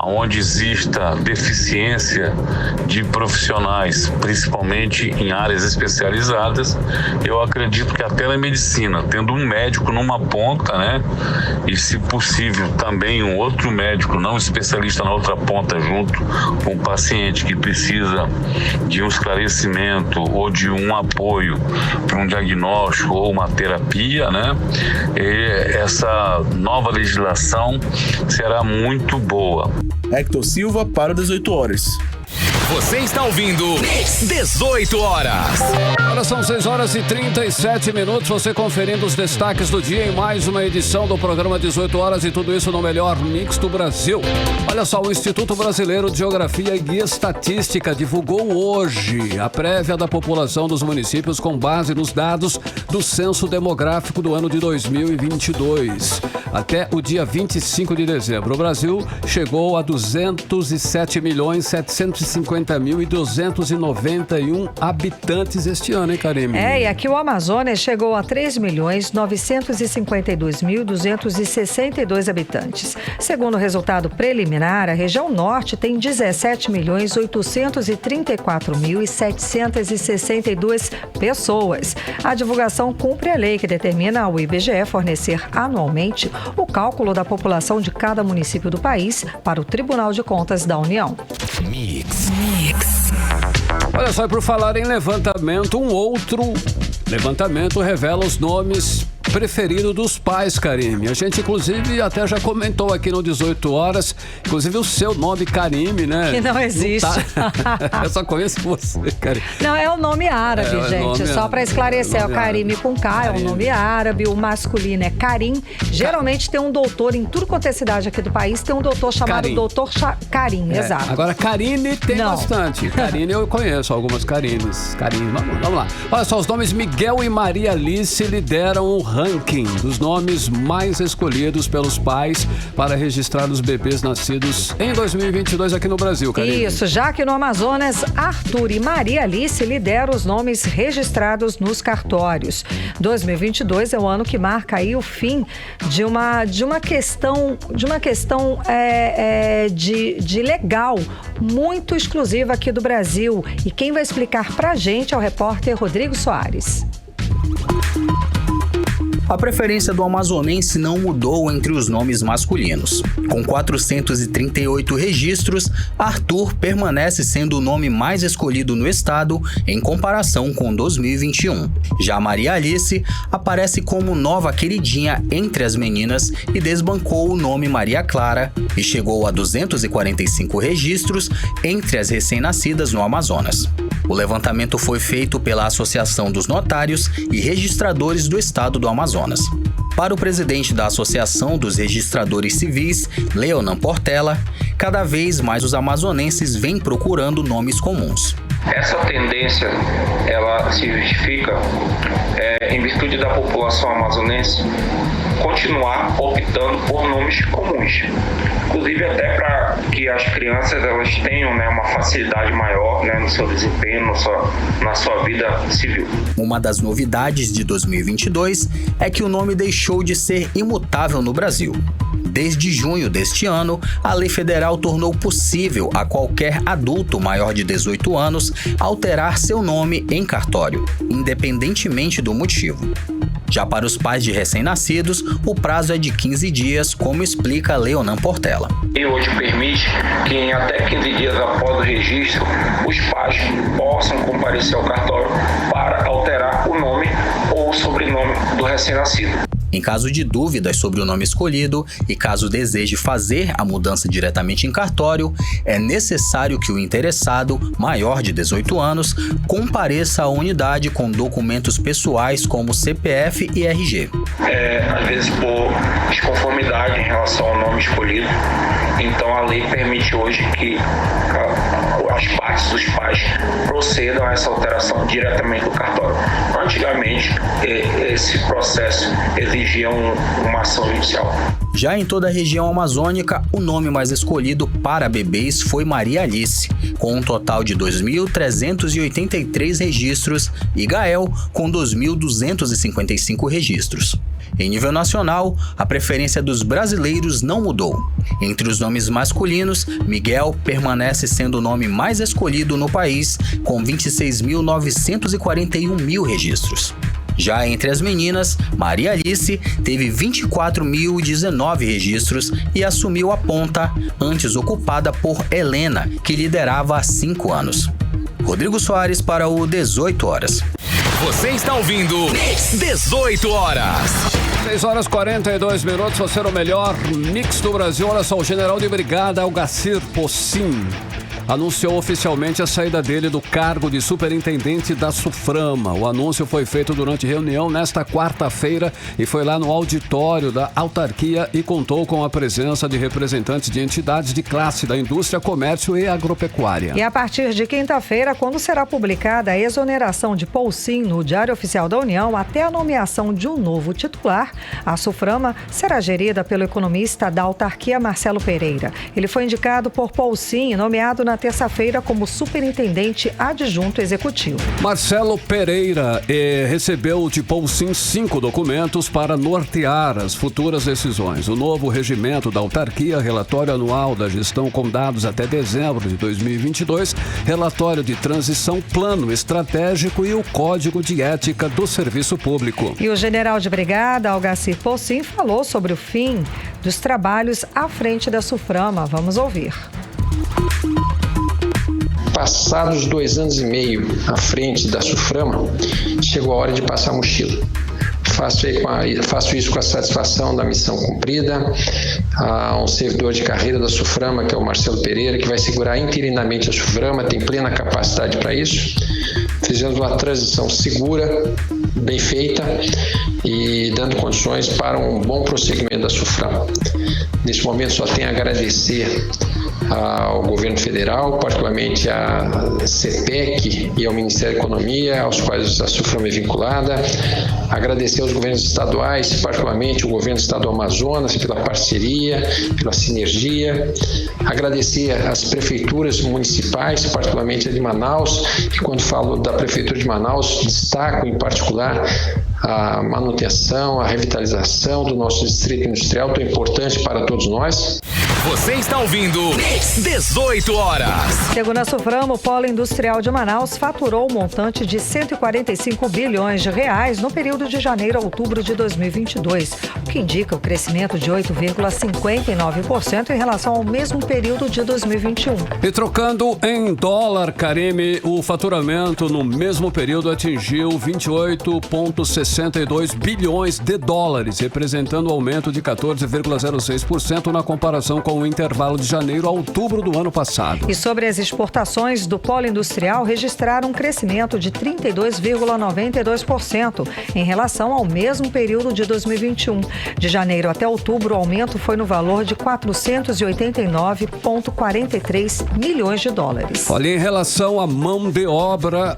onde exista deficiência de profissionais, principalmente em áreas especializadas, eu acredito que a telemedicina, tendo um médico numa ponta, né, e se possível também um outro médico não especialista na outra ponta, junto com o paciente que precisa de um esclarecimento ou de um apoio para um diagnóstico ou uma terapia, né, essa nova legislação será muito boa. Hector Silva para o 18 horas. Você está ouvindo 18 horas. Agora são 6h37. Você conferindo os destaques do dia em mais uma edição do programa 18 horas e tudo isso no melhor mix do Brasil. Olha só, o Instituto Brasileiro de Geografia e Estatística divulgou hoje a prévia da população dos municípios com base nos dados do Censo Demográfico do ano de 2022. Até o dia 25 de dezembro, o Brasil chegou a 207.750.291 habitantes este ano, hein, Karime? E aqui o Amazonas chegou a 3.952.262 habitantes. Segundo o resultado preliminar, a região norte tem 17.834.762 pessoas. A divulgação cumpre a lei que determina ao IBGE fornecer anualmente o cálculo da população de cada município do país para o Tribunal de Contas da União. Mix. Olha só, por falar em levantamento, um outro levantamento revela os nomes preferidos dos pais, Karime. A gente, inclusive, até já comentou aqui no 18 horas, inclusive o seu nome, Karime, né? Que não existe. Não tá... Eu só conheço você, Karime. Não, é o nome árabe, gente. Só para esclarecer, é o Karime com K, é o nome árabe, o masculino é Karim. Geralmente tem um doutor, em tudo quanto é cidade aqui do país, tem um doutor chamado Karim. Doutor Karim, exato. Agora, Karine tem bastante. Karine eu conheço algumas Karines. Karine, vamos lá. Olha só, os nomes Miguel e Maria Alice lideram o ranking dos nomes mais escolhidos pelos pais para registrar os bebês nascidos em 2022 aqui no Brasil, Karine. Isso, já que no Amazonas, Arthur e Maria Alice lideram os nomes registrados nos cartórios. 2022 é o ano que marca aí o fim de uma questão de legal muito exclusiva aqui do Brasil. E quem vai explicar pra gente é o repórter Rodrigo Soares. A preferência do amazonense não mudou entre os nomes masculinos. Com 438 registros, Arthur permanece sendo o nome mais escolhido no estado em comparação com 2021. Já Maria Alice aparece como nova queridinha entre as meninas e desbancou o nome Maria Clara e chegou a 245 registros entre as recém-nascidas no Amazonas. O levantamento foi feito pela Associação dos Notários e Registradores do Estado do Amazonas. Para o presidente da Associação dos Registradores Civis, Leonan Portela, cada vez mais os amazonenses vêm procurando nomes comuns. Essa tendência, ela se justifica em virtude da população amazonense continuar optando por nomes comuns. Inclusive até para que as crianças elas tenham uma facilidade maior no seu desempenho, na sua vida civil. Uma das novidades de 2022 é que o nome deixou de ser imutável no Brasil. Desde junho deste ano, a lei federal tornou possível a qualquer adulto maior de 18 anos alterar seu nome em cartório, independentemente do motivo. Já para os pais de recém-nascidos, o prazo é de 15 dias, como explica Leonan Portela. E hoje permite que em até 15 dias após o registro, os pais possam comparecer ao cartório para alterar o nome ou o sobrenome do recém-nascido. Em caso de dúvidas sobre o nome escolhido e caso deseje fazer a mudança diretamente em cartório, é necessário que o interessado, maior de 18 anos, compareça à unidade com documentos pessoais como CPF e RG. Às vezes por desconformidade em relação ao nome escolhido, então a lei permite hoje que as partes dos pais procedam a essa alteração diretamente do cartório. Antigamente, esse processo exigia uma ação judicial. Já em toda a região amazônica, o nome mais escolhido para bebês foi Maria Alice, com um total de 2.383 registros, e Gael, com 2.255 registros. Em nível nacional, a preferência dos brasileiros não mudou. Entre os nomes masculinos, Miguel permanece sendo o nome mais escolhido no país, com 26.941 registros. Já entre as meninas, Maria Alice teve 24.019 registros e assumiu a ponta, antes ocupada por Helena, que liderava há 5 anos. Rodrigo Soares para o 18 Horas. Você está ouvindo 18 Horas. 6 horas e 42 minutos, você era o melhor mix do Brasil. Olha só, o general de brigada Algacir Pocin anunciou oficialmente a saída dele do cargo de superintendente da SUFRAMA. O anúncio foi feito durante reunião nesta quarta-feira e foi lá no auditório da autarquia e contou com a presença de representantes de entidades de classe da indústria, comércio e agropecuária. E a partir de quinta-feira, quando será publicada a exoneração de Pocin no Diário Oficial da União até a nomeação de um novo titular, a SUFRAMA será gerida pelo economista da autarquia Marcelo Pereira. Ele foi indicado por Pocin e nomeado na terça-feira como superintendente adjunto executivo. Marcelo Pereira recebeu de Pocin 5 documentos para nortear as futuras decisões. O novo regimento da autarquia, relatório anual da gestão com dados até dezembro de 2022, relatório de transição, plano estratégico e o código de ética do serviço público. E o general de brigada, Algacir Pocin, falou sobre o fim dos trabalhos à frente da SUFRAMA. Vamos ouvir. Passados 2 anos e meio à frente da SUFRAMA, chegou a hora de passar a mochila. Faço isso com a satisfação da missão cumprida. Há um servidor de carreira da SUFRAMA, que é o Marcelo Pereira, que vai segurar interinamente a SUFRAMA, tem plena capacidade para isso. Fizemos uma transição segura, bem feita e dando condições para um bom prosseguimento da SUFRAMA. Nesse momento só tenho a agradecer ao governo federal, particularmente à CPEC e ao Ministério da Economia, aos quais a SUFRAMA é vinculada. Agradecer aos governos estaduais, particularmente o governo do estado do Amazonas, pela parceria, pela sinergia. Agradecer às prefeituras municipais, particularmente a de Manaus, e quando falo da prefeitura de Manaus, destaco em particular a manutenção, a revitalização do nosso distrito industrial, tão importante para todos nós. Você está ouvindo 18 Horas. Segundo a SUFRAMA, o Polo Industrial de Manaus faturou um montante de 145 bilhões de reais no período de janeiro a outubro de 2022, o que indica o crescimento de 8,59% em relação ao mesmo período de 2021. E trocando em dólar, Karime, o faturamento no mesmo período atingiu 28,62 bilhões de dólares, representando um aumento de 14,06% na comparação com o intervalo de janeiro a outubro do ano passado. E sobre as exportações do polo industrial, registraram um crescimento de 32,92% em relação ao mesmo período de 2021. De janeiro até outubro, o aumento foi no valor de 489,43 milhões de dólares. Olha, em relação à mão de obra,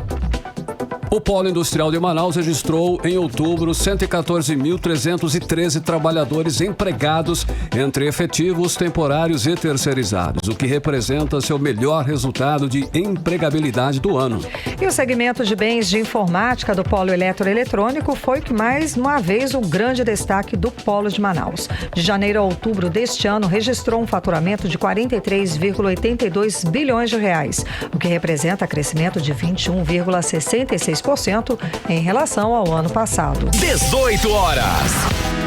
o Polo Industrial de Manaus registrou em outubro 114.313 trabalhadores empregados entre efetivos, temporários e terceirizados, o que representa seu melhor resultado de empregabilidade do ano. E o segmento de bens de informática do Polo Eletroeletrônico foi mais uma vez o grande destaque do Polo de Manaus. De janeiro a outubro deste ano, registrou um faturamento de 43,82 bilhões de reais, o que representa crescimento de 21,66% em relação ao ano passado. 18 Horas.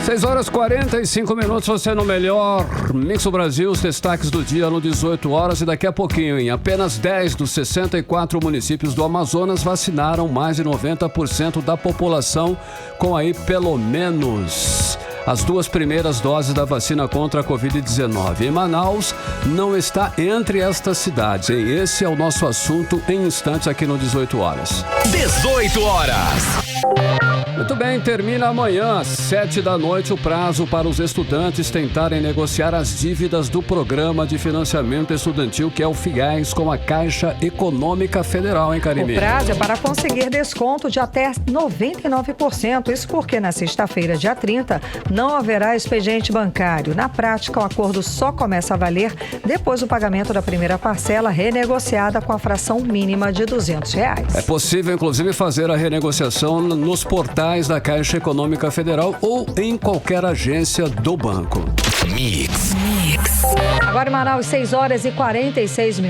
6 horas e 45 minutos, você no melhor Mix do Brasil, os destaques do dia no 18 Horas e daqui a pouquinho, em apenas 10 dos 64 municípios do Amazonas vacinaram mais de 90% da população com aí pelo menos as 2 primeiras doses da vacina contra a Covid-19. E Manaus não está entre estas cidades. E esse é o nosso assunto em instantes aqui no 18 Horas. 18 Horas. Muito bem, termina amanhã, às 7h o prazo para os estudantes tentarem negociar as dívidas do Programa de Financiamento Estudantil, que é o FIES, com a Caixa Econômica Federal, hein, Karime? O prazo é para conseguir desconto de até 99%. Isso porque na sexta-feira, dia 30, não haverá expediente bancário. Na prática, o acordo só começa a valer depois do pagamento da primeira parcela renegociada com a fração mínima de R$200. É possível, inclusive, fazer a renegociação nos portais da Caixa Econômica Federal ou em qualquer agência do banco. Mix. Agora em Manaus, 6h46.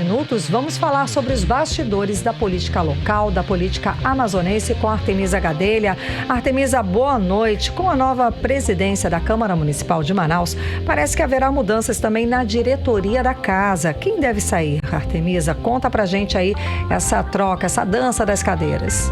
Vamos falar sobre os bastidores da política local, da política amazonense com a Artemisa Gadelha. Artemisa, boa noite. Com a nova presidência da Câmara Municipal de Manaus, parece que haverá mudanças também na diretoria da casa. Quem deve sair, Artemisa? Conta pra gente aí essa troca, essa dança das cadeiras.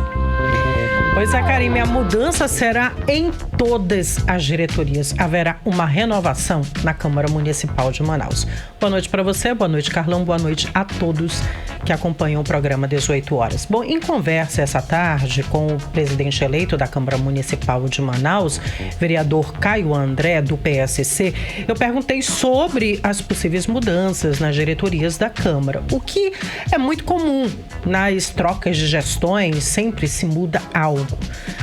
Pois é, Karime, a mudança será em todas as diretorias. Haverá uma renovação na Câmara Municipal de Manaus. Boa noite para você, boa noite, Carlão, boa noite a todos que acompanham o programa 18 horas. Bom, em conversa essa tarde com o presidente eleito da Câmara Municipal de Manaus, vereador Caio André, do PSC, eu perguntei sobre as possíveis mudanças nas diretorias da Câmara. O que é muito comum nas trocas de gestões, sempre se muda algo.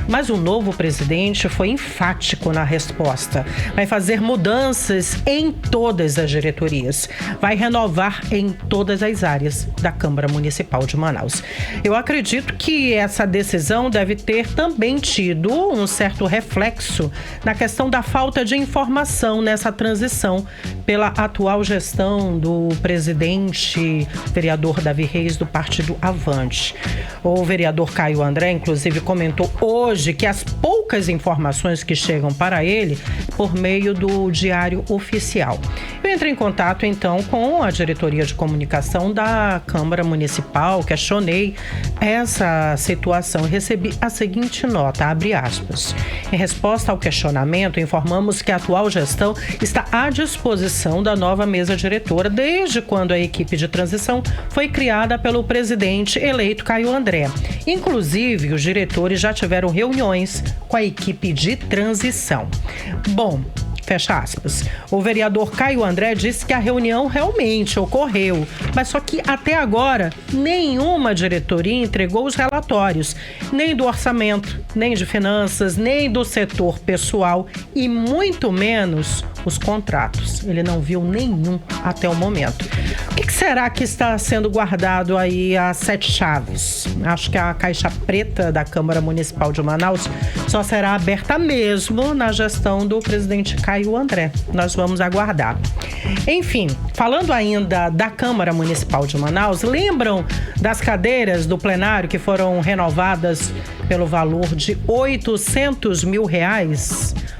Mas o novo presidente foi enfático na resposta. Vai fazer mudanças em todas as diretorias. Vai renovar em todas as áreas da Câmara Municipal de Manaus. Eu acredito que essa decisão deve ter também tido um certo reflexo na questão da falta de informação nessa transição pela atual gestão do presidente vereador Davi Reis do Partido Avante. O vereador Caio André, inclusive, comentou hoje que as poucas informações que chegam para ele por meio do Diário Oficial. Eu entrei em contato, então, com a diretoria de comunicação da Câmara Municipal, questionei essa situação e recebi a seguinte nota, abre aspas. Em resposta ao questionamento, informamos que a atual gestão está à disposição da nova mesa diretora desde quando a equipe de transição foi criada pelo presidente eleito Caio André. Inclusive, os diretores já tiveram reuniões com a equipe de transição. Bom, fecha aspas. O vereador Caio André disse que a reunião realmente ocorreu, mas só que até agora nenhuma diretoria entregou os relatórios, nem do orçamento, nem de finanças, nem do setor pessoal e muito menos os contratos. Ele não viu nenhum até o momento. O que será que está sendo guardado aí a 7 chaves? Acho que a caixa preta da Câmara Municipal de Manaus só será aberta mesmo na gestão do presidente Caio André. Nós vamos aguardar. Enfim, falando ainda da Câmara Municipal de Manaus, lembram das cadeiras do plenário que foram renovadas pelo valor de R$800 mil?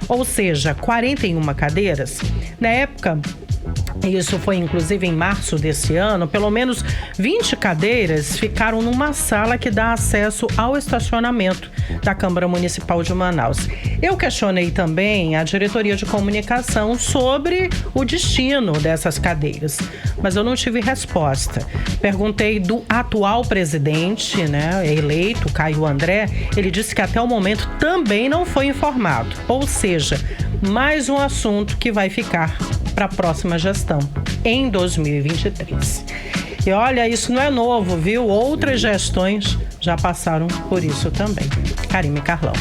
Ou seja, 41 cadeiras? Na época, isso foi inclusive em março desse ano, pelo menos 20 cadeiras ficaram numa sala que dá acesso ao estacionamento da Câmara Municipal de Manaus. Eu questionei também a diretoria de comunicação sobre o destino dessas cadeiras, mas eu não tive resposta. Perguntei do atual presidente, eleito, Caio André, ele disse que até o momento também não foi informado. Ou seja, mais um assunto que vai ficar para a próxima gestão, em 2023. E olha, isso não é novo, viu? Outras gestões já passaram por isso também. Karime, Carlão.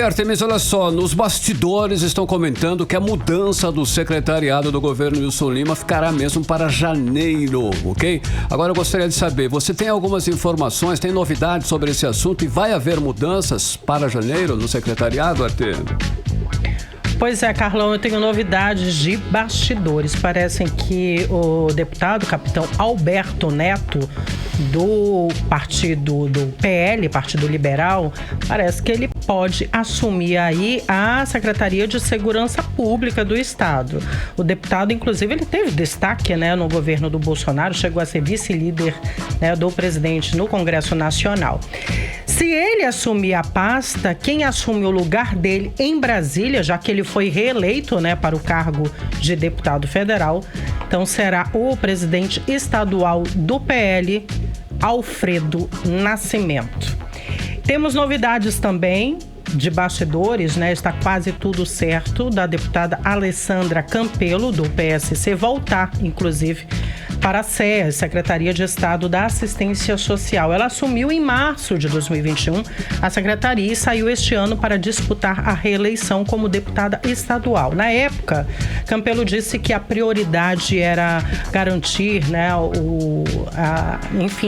Artemisa, olha só, nos bastidores estão comentando que a mudança do secretariado do governo Wilson Lima ficará mesmo para janeiro, ok? Agora eu gostaria de saber, você tem algumas informações, tem novidades sobre esse assunto e vai haver mudanças para janeiro no secretariado, Artemisa? Pois é, Carlão, eu tenho novidades de bastidores. Parece que o deputado capitão Alberto Neto, do partido do PL, Partido Liberal, parece que ele pode assumir aí a Secretaria de Segurança Pública do Estado. O deputado, inclusive, ele teve destaque, no governo do Bolsonaro, chegou a ser vice-líder, do presidente no Congresso Nacional. Se ele assumir a pasta, quem assume o lugar dele em Brasília, já que ele foi reeleito, para o cargo de deputado federal, então será o presidente estadual do PL, Alfredo Nascimento. Temos novidades também de bastidores, né, está quase tudo certo da deputada Alessandra Campelo, do PSC, voltar, inclusive, para a SEA, Secretaria de Estado da Assistência Social. Ela assumiu em março de 2021 a secretaria e saiu este ano para disputar a reeleição como deputada estadual. Na época, Campelo disse que a prioridade era garantir, né,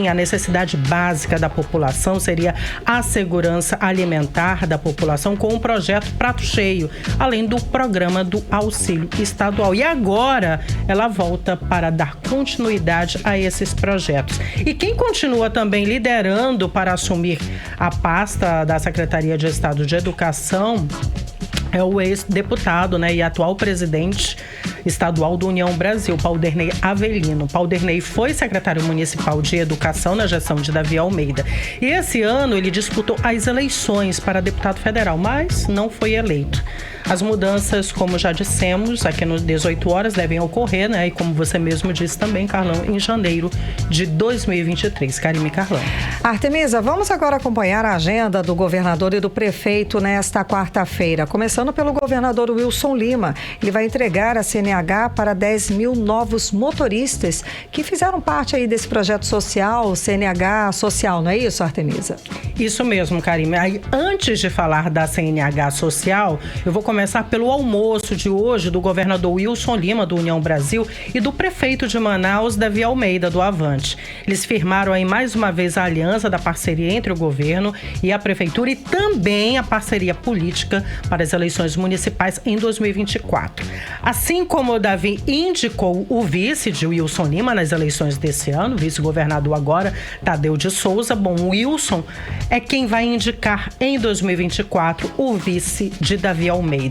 a necessidade básica da população, seria a segurança alimentar da população com o projeto Prato Cheio, além do programa do auxílio estadual. E agora ela volta para dar continuidade a esses projetos. E quem continua também liderando para assumir a pasta da Secretaria de Estado de Educação é o ex-deputado, né, e atual presidente estadual do União Brasil, Paulderney Avelino. Paulderney foi secretário municipal de Educação na gestão de Davi Almeida. E esse ano ele disputou as eleições para deputado federal, mas não foi eleito. As mudanças, como já dissemos, aqui no 18 horas devem ocorrer, né? E como você mesmo disse também, Carlão, em janeiro de 2023. Karime Carlão. Artemisa, vamos agora acompanhar a agenda do governador e do prefeito nesta quarta-feira. Começando pelo governador Wilson Lima. Ele vai entregar a CNH para 10 mil novos motoristas que fizeram parte aí desse projeto social, CNH social, não é isso, Artemisa? Isso mesmo, Karime. Aí, antes de falar da CNH social, eu vou começar pelo almoço de hoje do governador Wilson Lima, do União Brasil, e do prefeito de Manaus, Davi Almeida, do Avante. Eles firmaram aí mais uma vez a aliança da parceria entre o governo e a prefeitura e também a parceria política para as eleições municipais em 2024. Assim como o Davi indicou o vice de Wilson Lima nas eleições desse ano, vice-governador agora, Tadeu de Souza, bom, o Wilson é quem vai indicar em 2024 o vice de Davi Almeida.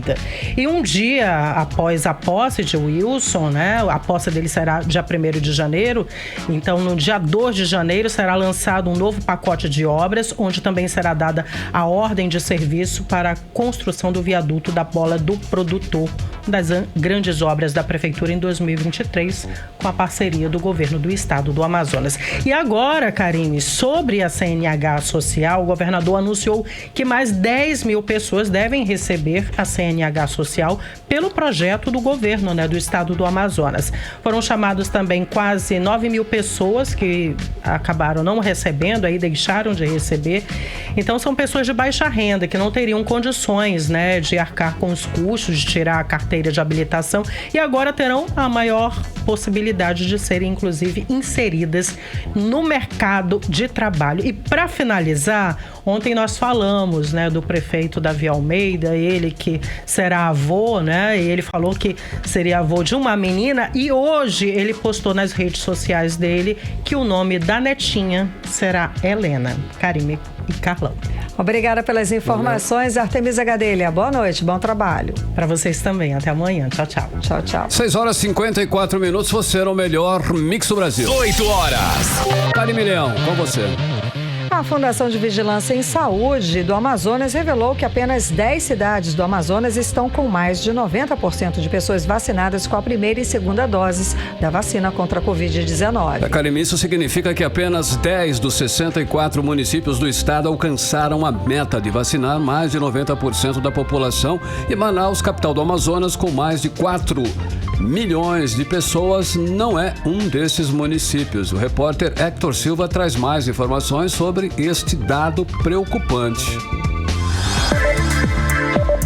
E um dia após a posse de Wilson, né, a posse dele será dia 1º de janeiro, então no dia 2 de janeiro será lançado um novo pacote de obras, onde também será dada a ordem de serviço para a construção do viaduto da Bola do Produtor, das grandes obras da Prefeitura em 2023, com a parceria do governo do estado do Amazonas. E agora, Karine, sobre a CNH social, o governador anunciou que mais 10 mil pessoas devem receber a CNH social pelo projeto do governo, né, do estado do Amazonas. Foram chamados também quase 9 mil pessoas que acabaram não recebendo, aí deixaram de receber. Então são pessoas de baixa renda que não teriam condições, né, de arcar com os custos, de tirar a carteira de habilitação e agora terão a maior possibilidade de serem, inclusive, inseridas no mercado de trabalho. E para finalizar, ontem nós falamos, né, do prefeito Davi Almeida, ele que será avô, né, e ele falou que seria avô de uma menina e hoje ele postou nas redes sociais dele que o nome da netinha será Helena. Karime e Carlão. Obrigada pelas informações, Artemisa Gadelha. Boa noite, bom trabalho. Para vocês também. Até amanhã. Tchau, tchau. Tchau, tchau. 6 horas e 54 minutos. Você no melhor Mix do Brasil. 8 horas. Karime Leão, com você. A Fundação de Vigilância em Saúde do Amazonas revelou que apenas 10 cidades do Amazonas estão com mais de 90% de pessoas vacinadas com a primeira e segunda doses da vacina contra a Covid-19. Karime, isso significa que apenas 10 dos 64 municípios do estado alcançaram a meta de vacinar mais de 90% da população e Manaus, capital do Amazonas, com mais de 4 milhões de pessoas, não é um desses municípios. O repórter Hector Silva traz mais informações sobre este dado preocupante.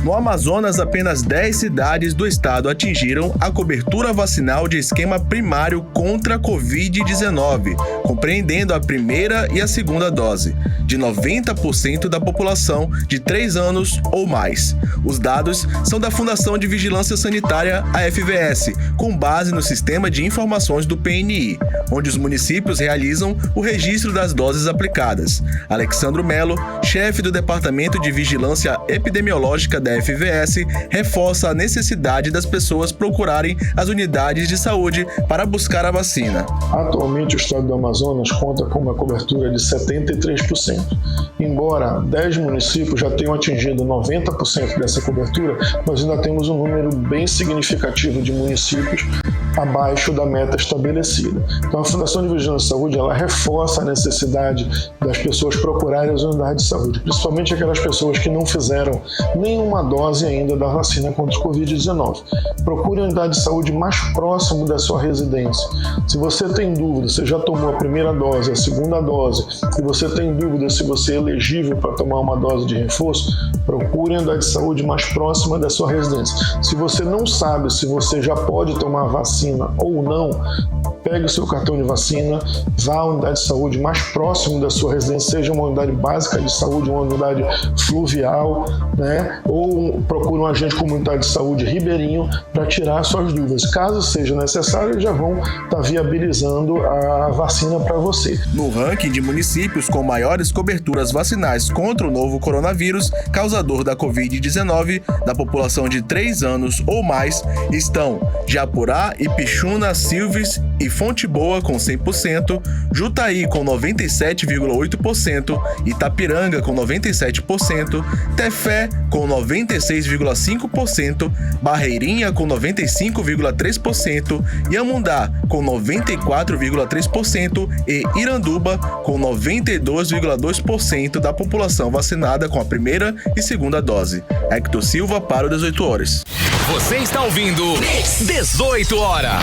No Amazonas, apenas 10 cidades do estado atingiram a cobertura vacinal de esquema primário contra a Covid-19, compreendendo a primeira e a segunda dose, de 90% da população de 3 anos ou mais. Os dados são da Fundação de Vigilância Sanitária, a FVS, com base no Sistema de Informações do PNI, onde os municípios realizam o registro das doses aplicadas. Alexandro Melo, chefe do Departamento de Vigilância Epidemiológica da FVS reforça a necessidade das pessoas procurarem as unidades de saúde para buscar a vacina. Atualmente, o estado do Amazonas conta com uma cobertura de 73%. Embora 10 municípios já tenham atingido 90% dessa cobertura, nós ainda temos um número bem significativo de municípios abaixo da meta estabelecida. Então, a Fundação de Vigilância e Saúde, ela reforça a necessidade das pessoas procurarem as unidades de saúde, principalmente aquelas pessoas que não fizeram nenhuma dose ainda da vacina contra o Covid-19. Procure a unidade de saúde mais próximo da sua residência. Se você tem dúvida, você já tomou a primeira dose, a segunda dose, se você tem dúvida se você é elegível para tomar uma dose de reforço, procure a unidade de saúde mais próxima da sua residência. Se você não sabe se você já pode tomar a vacina ou não, pegue o seu cartão de vacina, vá à unidade de saúde mais próximo da sua residência, seja uma unidade básica de saúde, uma unidade fluvial, né? Ou procure um agente comunitário de saúde ribeirinho para tirar suas dúvidas. Caso seja necessário, eles já vão estar viabilizando a vacina para você. No ranking de municípios com maiores coberturas vacinais contra o novo coronavírus, causador da Covid-19, da população de 3 anos ou mais, estão Japurá, Ipixuna, Silves e Fonte Boa com 100%, Jutaí com 97,8%, Itapiranga com 97%, Tefé com 96,5%, Barreirinha com 95,3%, Iamundá com 94,3% e Iranduba com 92,2% da população vacinada com a primeira e segunda dose. Hector Silva para o 18 horas. Você está ouvindo 18 horas.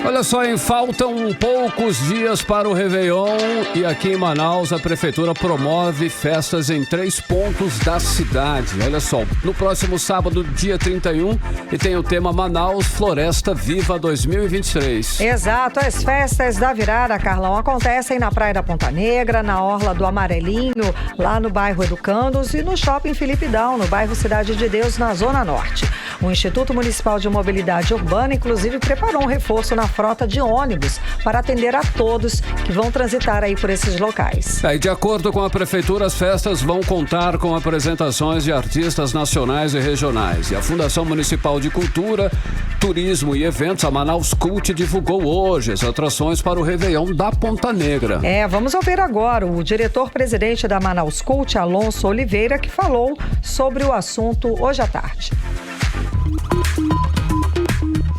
Olha só, faltam poucos dias para o Réveillon e aqui em Manaus a Prefeitura promove festas em 3 pontos da cidade. Olha só, no próximo sábado, dia 31, e tem o tema Manaus Floresta Viva 2023. Exato, as festas da virada, Carlão, acontecem na Praia da Ponta Negra, na Orla do Amarelinho, lá no bairro Educandos e no Shopping Felipe Dão, no bairro Cidade de Deus, na Zona Norte. O Instituto Municipal de Mobilidade Urbana, inclusive, preparou um reforço na frota de ônibus para atender a todos que vão transitar aí por esses locais. E de acordo com a Prefeitura, as festas vão contar com apresentações de artistas nacionais e regionais. E a Fundação Municipal de Cultura, Turismo e Eventos, a Manaus Cult, divulgou hoje as atrações para o Réveillon da Ponta Negra. Vamos ouvir agora o diretor-presidente da Manaus Cult, Alonso Oliveira, que falou sobre o assunto hoje à tarde.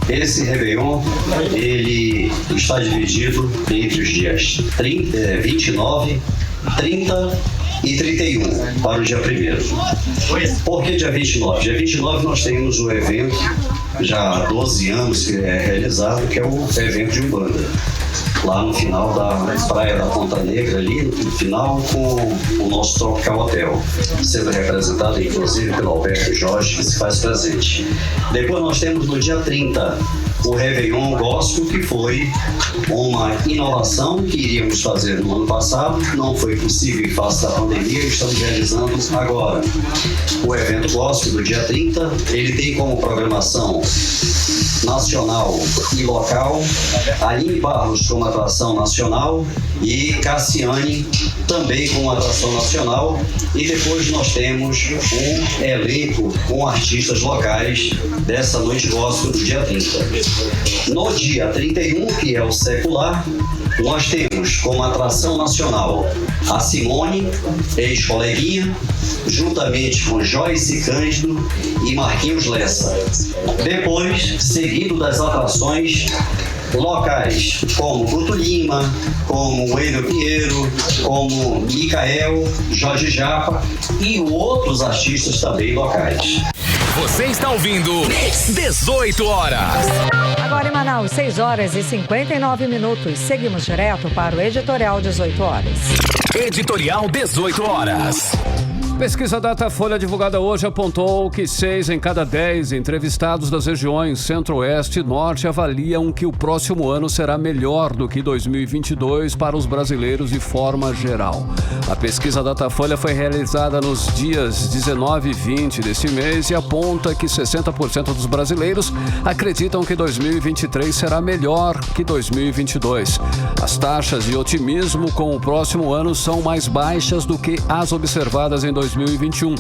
Esse Réveillon, ele está dividido entre os dias 29, 30 e 31 para o dia 1º. Por que dia 29? Dia 29 nós temos o evento, já há 12 anos que é realizado, que é o evento de Umbanda. Lá no final da Praia da Ponta Negra, ali no final, com o nosso Tropical Hotel, sendo representado inclusive pelo Alberto Jorge, que se faz presente. Depois nós temos no dia 30 o Réveillon Gospel, que foi uma inovação que iríamos fazer no ano passado, não foi possível em face da pandemia, estamos realizando agora. O evento Gospel do dia 30, ele tem como programação nacional e local, Aline Barros como atração nacional e Cassiane também como atração nacional, e depois nós temos um elenco com artistas locais dessa noite gospel do dia 30. No dia 31, que é o secular, nós temos como atração nacional a Simone, ex-coleguinha, juntamente com Joyce Cândido e Marquinhos Lessa. Depois, seguido das atrações locais, como Guto Lima, como Wendel Pinheiro, como Micael, Jorge Japa e outros artistas também locais. Você está ouvindo 18 horas. Agora em Manaus, 6 horas e 59 minutos. Seguimos direto para o Editorial 18 horas. Editorial 18 horas. Pesquisa Datafolha divulgada hoje apontou que 6 em cada 10 entrevistados das regiões Centro-Oeste e Norte avaliam que o próximo ano será melhor do que 2022 para os brasileiros de forma geral. A pesquisa Datafolha foi realizada nos dias 19 e 20 deste mês e aponta que 60% dos brasileiros acreditam que 2023 será melhor que 2022. As taxas de otimismo com o próximo ano são mais baixas do que as observadas em 2022 2021.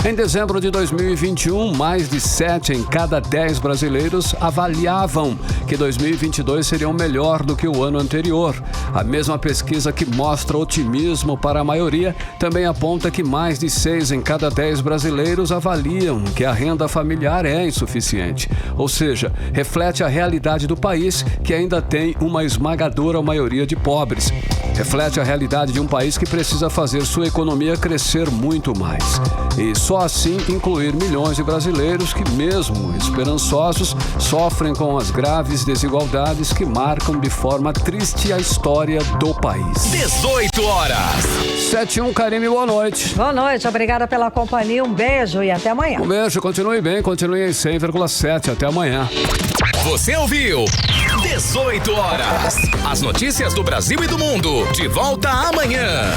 Em dezembro de 2021, mais de 7 em cada 10 brasileiros avaliavam que 2022 seria melhor do que o ano anterior. A mesma pesquisa que mostra otimismo para a maioria também aponta que mais de 6 em cada 10 brasileiros avaliam que a renda familiar é insuficiente. Ou seja, reflete a realidade do país, que ainda tem uma esmagadora maioria de pobres. Reflete a realidade de um país que precisa fazer sua economia crescer muito mais. E só assim incluir milhões de brasileiros que, mesmo esperançosos, sofrem com as graves desigualdades que marcam de forma triste a história do país. 18 horas. 7-1, Karime, boa noite. Boa noite, obrigada pela companhia, um beijo e até amanhã. Um beijo, continue bem, continue em 100,7, até amanhã. Você ouviu 18 horas. As notícias do Brasil e do mundo. De volta amanhã.